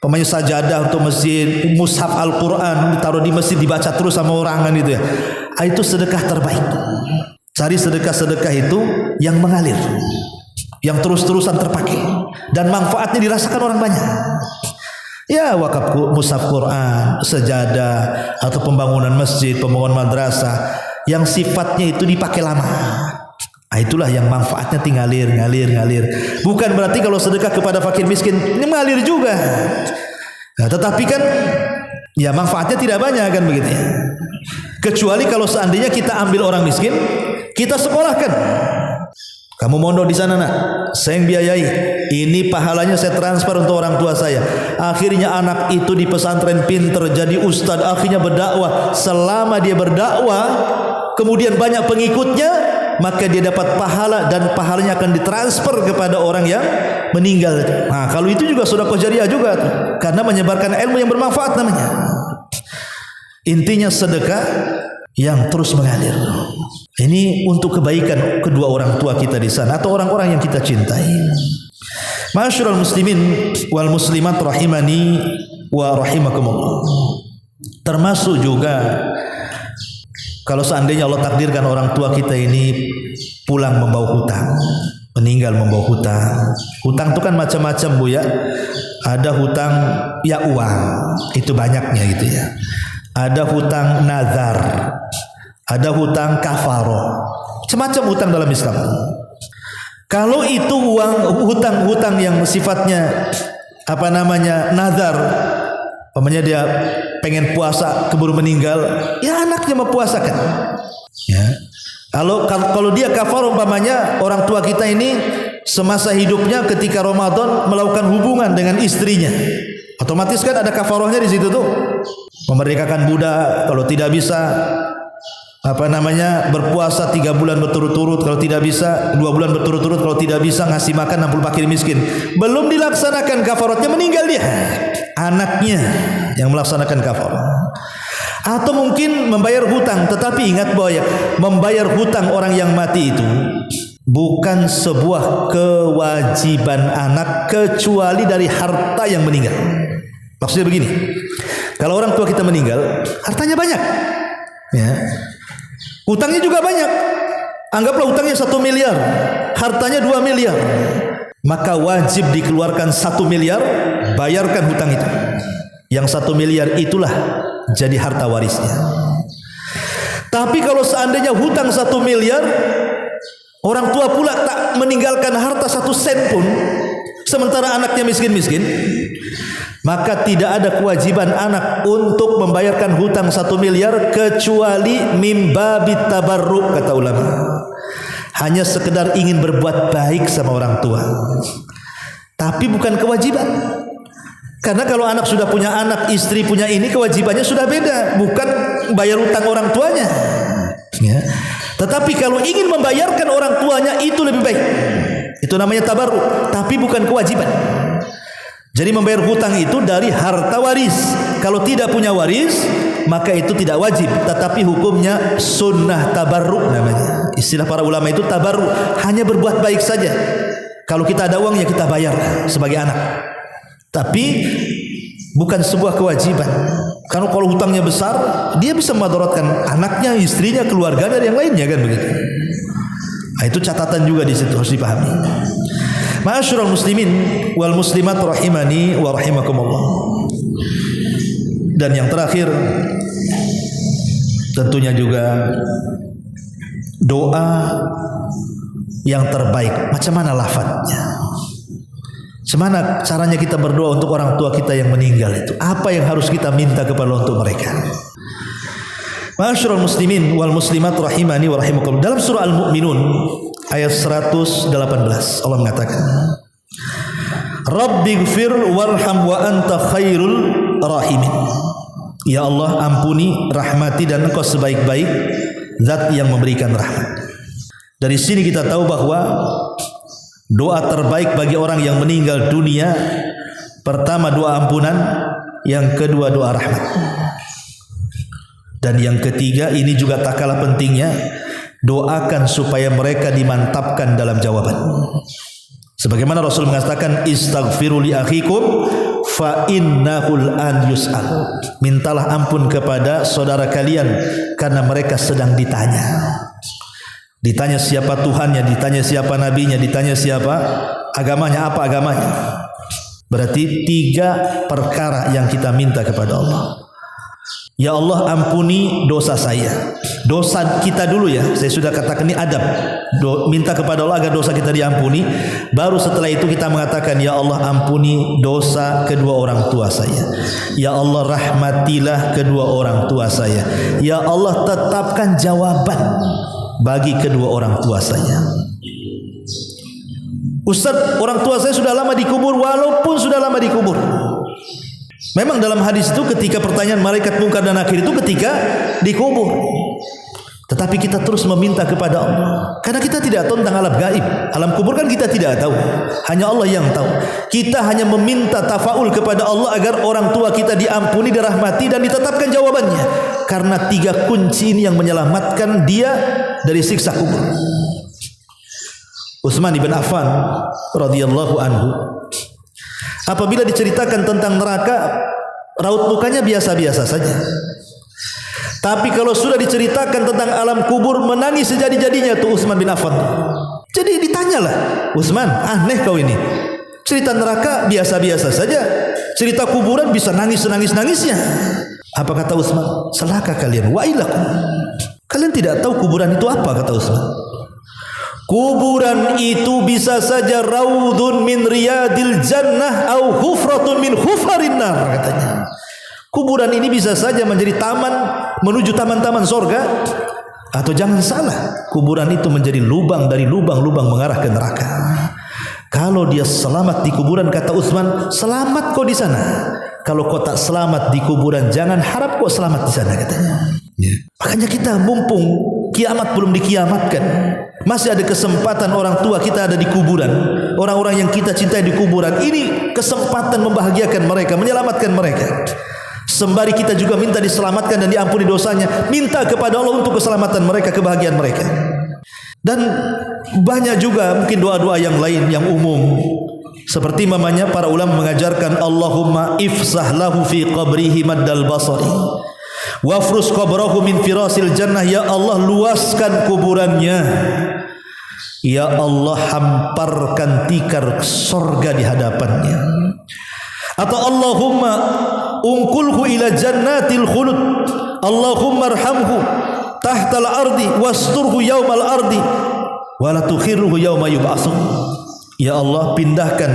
pamannya sajadah untuk masjid, mushaf Al-Quran ditaruh di masjid dibaca terus sama orang kan gitu ya. Itu sedekah terbaik. Cari sedekah-sedekah itu yang mengalir, yang terus-terusan terpakai dan manfaatnya dirasakan orang banyak. Ya wakaf mushaf Quran, sejadah atau pembangunan masjid, pembangunan madrasah yang sifatnya itu dipakai lama. Itulah yang manfaatnya tinggal ngalir. Bukan berarti kalau sedekah kepada fakir miskin ini mengalir juga. Nah, tetapi kan ya manfaatnya tidak banyak kan begitu ya. Kecuali kalau seandainya kita ambil orang miskin, kita sekolahkan. Kamu mondok di sana nak, saya yang biayai. Ini pahalanya saya transfer untuk orang tua saya. Akhirnya anak itu di pesantren pinter, jadi ustadz, akhirnya berdakwah. Selama dia berdakwah, kemudian banyak pengikutnya, maka dia dapat pahala dan pahalanya akan ditransfer kepada orang yang meninggal. Nah, kalau itu juga sedekah jariah juga tuh, karena menyebarkan ilmu yang bermanfaat namanya. Intinya sedekah yang terus mengalir. Ini untuk kebaikan kedua orang tua kita di sana atau orang-orang yang kita cintai. Ma'asyiral muslimin wal muslimat rahimani wa rahimakumullah. Termasuk juga kalau seandainya Allah takdirkan orang tua kita ini pulang membawa hutang, meninggal membawa hutang. Hutang itu kan macam-macam Bu ya. Ada hutang ya uang, itu banyaknya gitu ya. Ada hutang nazar, ada hutang kafaroh, macam-macam hutang dalam Islam. Kalau itu hutang-hutang yang sifatnya apa namanya nazar, umpamanya dia pengen puasa keburu meninggal, ya anaknya mempuasakan. Ya. Kalau dia kafaroh, umpamanya orang tua kita ini semasa hidupnya ketika Ramadan melakukan hubungan dengan istrinya, otomatis kan ada kafarohnya di situ tuh. Memerdekakan budak, kalau tidak bisa berpuasa 3 bulan berturut-turut, kalau tidak bisa 2 bulan berturut-turut, kalau tidak bisa ngasih makan 60 fakir miskin. Belum dilaksanakan kafaratnya, meninggal dia, anaknya yang melaksanakan kafarat. Atau mungkin membayar hutang, tetapi ingat bahwa membayar hutang orang yang mati itu bukan sebuah kewajiban anak kecuali dari harta yang meninggal. Maksudnya begini, kalau orang tua kita meninggal, hartanya banyak, ya, hutangnya juga banyak. Anggaplah hutangnya 1 miliar, hartanya 2 miliar, maka wajib dikeluarkan 1 miliar, bayarkan hutang itu. Yang 1 miliar itulah jadi harta warisnya. Tapi kalau seandainya hutang 1 miliar, orang tua pula tak meninggalkan harta 1 sen pun, sementara anaknya miskin-miskin, maka tidak ada kewajiban anak untuk membayarkan hutang 1 miliar kecuali mimbabit tabarruk, kata ulama. Hanya sekedar ingin berbuat baik sama orang tua, tapi bukan kewajiban. Karena kalau anak sudah punya anak, istri punya ini, kewajibannya sudah beda, bukan bayar hutang orang tuanya, ya. Tetapi kalau ingin membayarkan orang tuanya itu lebih baik. Itu namanya tabarruk, tapi bukan kewajiban. Jadi membayar hutang itu dari harta waris. Kalau tidak punya waris, maka itu tidak wajib, tetapi hukumnya sunnah tabarruk namanya. Istilah para ulama itu tabarruk, hanya berbuat baik saja. Kalau kita ada uang ya kita bayar sebagai anak, tapi bukan sebuah kewajiban. Karena kalau hutangnya besar, dia bisa madaratkan anaknya, istrinya, keluarganya, dan yang lainnya kan begitu. Nah, itu catatan juga di situ harus dipahami. Ma'asyiral muslimin wal muslimat rahimani wa rahimakumullah. Dan yang terakhir tentunya juga doa yang terbaik. Macam mana lafadznya? Semana caranya kita berdoa untuk orang tua kita yang meninggal itu? Apa yang harus kita minta kepada Allah untuk mereka? Ma'asyiral muslimin wal muslimat rahimani wa rahimakumullah. Dalam surah Al-Mu'minun ayat 118 Allah mengatakan, Rabbighfir warham wa anta khairul rahimin. Ya Allah, ampuni, rahmati, dan Engkau sebaik-baik zat yang memberikan rahmat. Dari sini kita tahu bahwa doa terbaik bagi orang yang meninggal dunia, pertama doa ampunan, yang kedua doa rahmat, dan yang ketiga ini juga tak kalah pentingnya, doakan supaya mereka dimantapkan dalam jawaban. Sebagaimana Rasul mengatakan, istaghfiru li akhikum fa innahul an yus'al. Mintalah ampun kepada saudara kalian karena mereka sedang ditanya. Ditanya siapa Tuhannya, ditanya siapa nabinya, ditanya siapa agamanya, apa agamanya. Berarti 3 perkara yang kita minta kepada Allah. Ya Allah, ampuni dosa saya. Dosa kita dulu ya, saya sudah katakan ini adab. Minta kepada Allah agar dosa kita diampuni. Baru setelah itu kita mengatakan, ya Allah, ampuni dosa kedua orang tua saya. Ya Allah, rahmatilah kedua orang tua saya. Ya Allah, tetapkan jawaban bagi kedua orang tua saya. Ustaz, orang tua saya sudah lama dikubur. Walaupun sudah lama dikubur, memang dalam hadis itu ketika pertanyaan malaikat Munkar dan Nakir itu ketika dikubur. Tetapi kita terus meminta kepada Allah, karena kita tidak tahu tentang alam gaib. Alam kubur kan kita tidak tahu, hanya Allah yang tahu. Kita hanya meminta tafaul kepada Allah agar orang tua kita diampuni, dirahmati, dan ditetapkan jawabannya. Karena 3 kunci ini yang menyelamatkan dia dari siksa kubur. Utsman bin Affan radhiyallahu anhu, apabila diceritakan tentang neraka, raut mukanya biasa-biasa saja. Tapi kalau sudah diceritakan tentang alam kubur, menangis sejadi-jadinya tuh Utsman bin Affan. Jadi ditanyalah, Utsman, aneh kau ini. Cerita neraka biasa-biasa saja, cerita kuburan bisa nangis-nangisnya. Apa kata Utsman? Celaka kalian, wailakum. Kalian tidak tahu kuburan itu apa, kata Utsman. Kuburan itu bisa saja raudun min riyadil jannah au hufratun min hufarin nar, katanya. Kuburan ini bisa saja menjadi taman menuju taman-taman sorga, atau jangan salah, kuburan itu menjadi lubang dari lubang-lubang mengarah ke neraka. Kalau dia selamat di kuburan, kata Utsman, selamat kau di sana. Kalau kau tak selamat di kuburan, jangan harap kau selamat di sana, katanya. Makanya kita mumpung kiamat belum dikiamatkan, masih ada kesempatan orang tua kita ada di kuburan, orang-orang yang kita cintai di kuburan. Ini kesempatan membahagiakan mereka, menyelamatkan mereka. Sembari kita juga minta diselamatkan dan diampuni dosanya, minta kepada Allah untuk keselamatan mereka, kebahagiaan mereka. Dan banyak juga mungkin doa-doa yang lain yang umum, seperti mamanya para ulama mengajarkan, Allahumma ifsah lahu fi qabrihi maddal basari wafrus qabrahu min firasil jannah. Ya Allah, luaskan kuburannya. Ya Allah, hamparkan tikar sorga di hadapannya. Atau Allahumma ungkulhu ila jannatil khulud. Allahumma arhamhu tahtal ardi wasturhu yaumal ardi wala tukhirruhu yauma yub'atsun. Ya Allah, pindahkan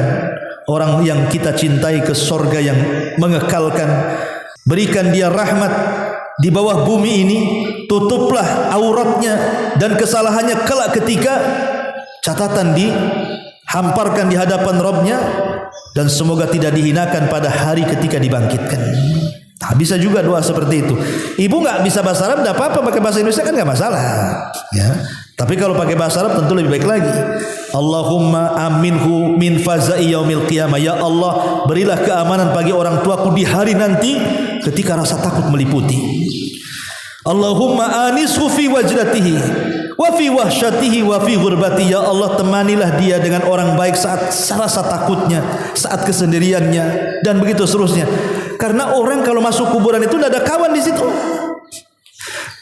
orang yang kita cintai ke sorga yang mengekalkan. Berikan dia rahmat di bawah bumi ini. Tutuplah auratnya dan kesalahannya kelak ketika catatan dihamparkan di hadapan Rabbnya. Dan semoga tidak dihinakan pada hari ketika dibangkitkan. Nah, bisa juga doa seperti itu. Ibu nggak bisa bahasa Arab, tidak apa-apa, pakai bahasa Indonesia kan nggak masalah. Ya. Tapi kalau pakai bahasa Arab tentu lebih baik lagi. Allahumma aminhu min faza'i yaumil qiyamah. Ya Allah, berilah keamanan bagi orang tuaku di hari nanti ketika rasa takut meliputi. Allahumma anishu fi wajdatihi wa fi wahsyatihi wa fi ghurbati. Ya Allah, temanilah dia dengan orang baik saat rasa takutnya, saat kesendiriannya, dan begitu seterusnya. Karena orang kalau masuk kuburan itu tidak ada kawan di situ.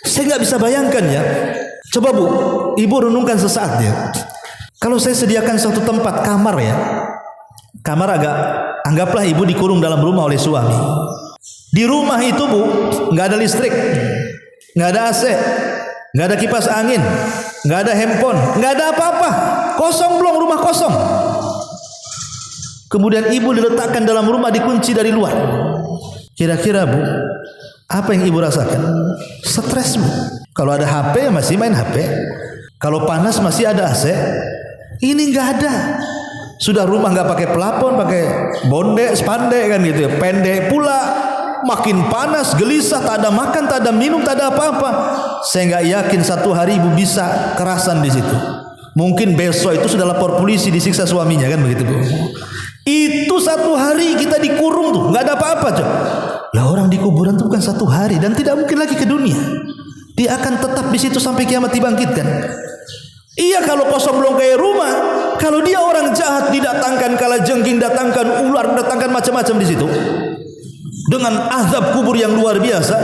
Saya nggak bisa bayangkan ya. Coba Bu, Ibu renungkan sesaat ya. Kalau saya sediakan satu tempat kamar ya, kamar anggaplah Ibu dikurung dalam rumah oleh suami. Di rumah itu Bu, nggak ada listrik, nggak ada AC, nggak ada kipas angin, nggak ada handphone, nggak ada apa-apa, kosong belum, rumah kosong. Kemudian Ibu diletakkan dalam rumah, dikunci dari luar. Kira-kira Bu, apa yang Ibu rasakan? Stres Bu. Kalau ada HP masih main HP. Kalau panas masih ada AC. Ini nggak ada. Sudah rumah nggak pakai pelapon, pakai bonde, spandek kan gitu ya. Pendek pula, makin panas, gelisah, tak ada makan, tak ada minum, tak ada apa-apa. Saya nggak yakin satu hari ibu bisa kerasan di situ. Mungkin besok itu sudah lapor polisi, disiksa suaminya kan begitu Bu. Itu satu hari kita dikurung tuh, nggak ada apa-apa coba. Lah orang di kuburan itu bukan satu hari dan tidak mungkin lagi ke dunia. Dia akan tetap di situ sampai kiamat dibangkitkan. Iya kalau kosong belum kayak rumah. Kalau dia orang jahat didatangkan kalajengking, datangkan ular, datangkan macam-macam di situ. Dengan azab kubur yang luar biasa.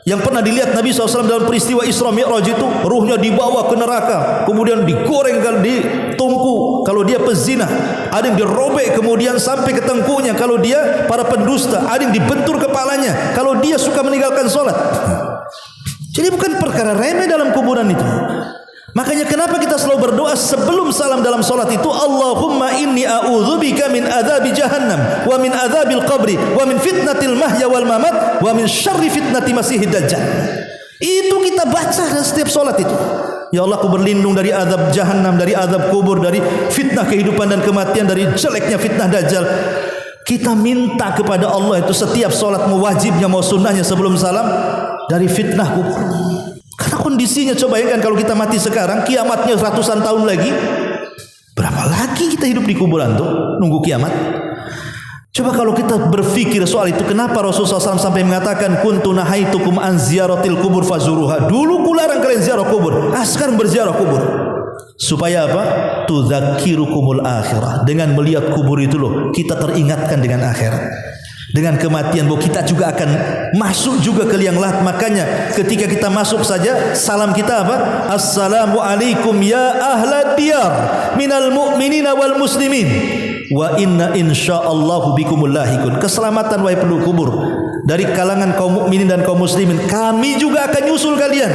Yang pernah dilihat Nabi SAW dalam peristiwa Isra Mi'raj itu, ruhnya dibawa ke neraka, kemudian digoreng, ditungku. Kalau dia pezina, ada yang dirobek kemudian sampai ke tengkunya. Kalau dia para pendusta, ada yang dibentur kepalanya. Kalau dia suka meninggalkan sholat. Jadi bukan perkara remeh dalam kuburan itu. Makanya kenapa kita selalu berdoa sebelum salam dalam salat itu, Allahumma inni a'udzubika min adzabi jahannam wa min adzabil qabri wa min fitnatil mahya wal mamat wa min syarri fitnati masihid dajjal. Itu kita baca dalam setiap salat itu. Ya Allah, aku berlindung dari azab jahannam, dari azab kubur, dari fitnah kehidupan dan kematian, dari jeleknya fitnah dajjal. Kita minta kepada Allah itu setiap salat, mau wajibnya mau sunnahnya sebelum salam, dari fitnah kubur. Karena kondisinya coba bayangkan kalau kita mati sekarang, kiamatnya ratusan tahun lagi. Berapa lagi kita hidup di kuburan tuh nunggu kiamat? Coba kalau kita berpikir soal itu, kenapa Rasulullah SAW sampai mengatakan kuntu nahaitukum an ziyaratil kubur fazuruha. Dulu kularang kalian ziarah kubur, sekarang berziarah kubur. Supaya apa? Tudzakirukumul akhirah. Dengan melihat kubur itu loh, kita teringatkan dengan akhirat. Dengan kematian bahwa kita juga akan masuk juga ke liang lahat. Makanya ketika kita masuk saja salam kita apa? Assalamualaikum ya ahlad diyar minal mu'minina wal muslimin wa inna insyaallahu bikumul lahikun. Keselamatan wahai penduduk kubur dari kalangan kaum mukminin dan kaum muslimin, kami juga akan nyusul kalian.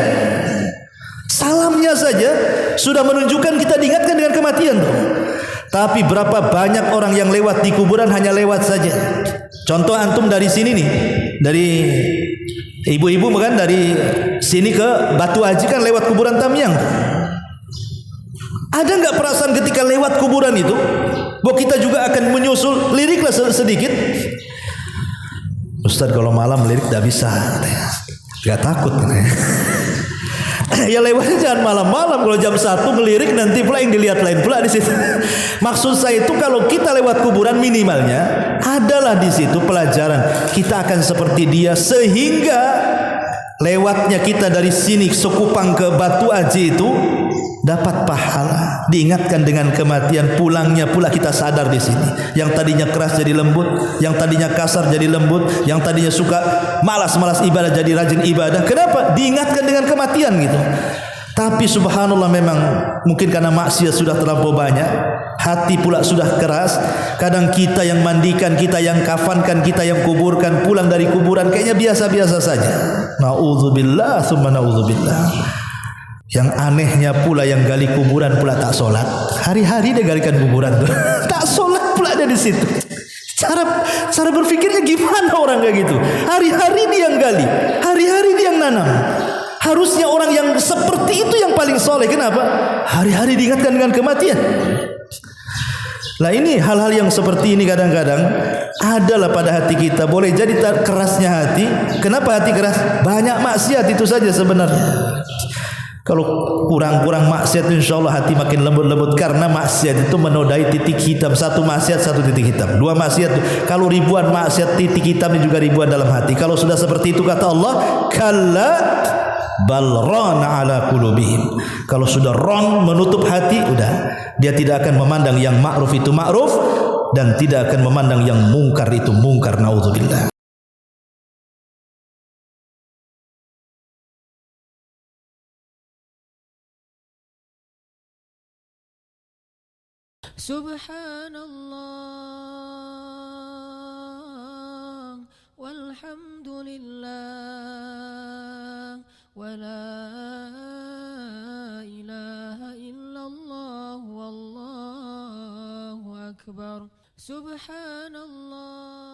Salamnya saja sudah menunjukkan kita diingatkan dengan kematian. Tapi berapa banyak orang yang lewat di kuburan hanya lewat saja. Contoh antum dari sini nih, dari ibu-ibu kan dari sini ke Batu Haji kan lewat kuburan Tamyang. Ada nggak perasaan ketika lewat kuburan itu, bahwa kita juga akan menyusul? Liriklah sedikit. Ustaz kalau malam lirik tidak bisa, nggak takut kan? Ya lewatnya jangan malam-malam. Kalau jam 1 ngelirik nanti pula yang dilihat lain pula di situ. Maksud saya itu kalau kita lewat kuburan minimalnya adalah di situ pelajaran kita akan seperti dia, sehingga lewatnya kita dari sini Sekupang ke Batu Haji itu dapat pahala, diingatkan dengan kematian. Pulangnya pula kita sadar di sini. Yang tadinya keras jadi lembut, yang tadinya kasar jadi lembut, yang tadinya suka malas-malas ibadah jadi rajin ibadah. Kenapa? Diingatkan dengan kematian gitu. Tapi subhanallah, memang mungkin karena maksiat sudah terlampau banyak, hati pula sudah keras. Kadang kita yang mandikan, kita yang kafankan, kita yang kuburkan, pulang dari kuburan kayaknya biasa-biasa saja. Na'udzubillah tsumma na'udzubillah. Yang anehnya pula yang gali kuburan pula tak sholat. Hari-hari dia galikan kuburan tuh. Tak sholat pula dia di situ. Cara berpikirnya gimana orang kayak gitu? Hari-hari dia yang gali, hari-hari dia yang nanam. Harusnya orang yang seperti itu yang paling soleh. Kenapa? Hari-hari diingatkan dengan kematian. Lah ini hal-hal yang seperti ini kadang-kadang adalah pada hati kita. Boleh jadi kerasnya hati. Kenapa hati keras? Banyak maksiat itu saja sebenarnya. Kalau kurang-kurang maksiat, insya Allah hati makin lembut-lembut. Karena maksiat itu menodai titik hitam. Satu maksiat, satu titik hitam. Dua maksiat, kalau ribuan maksiat, titik hitamnya juga ribuan dalam hati. Kalau sudah seperti itu kata Allah, kalla bal rana ala qulubihim. Kalau sudah ron, menutup hati, udah. Dia tidak akan memandang yang ma'ruf itu ma'ruf, dan tidak akan memandang yang mungkar itu mungkar. Naudzubillah. Subhanallah walhamdulillah wa la ilaha illallah wallahu akbar. Subhanallah.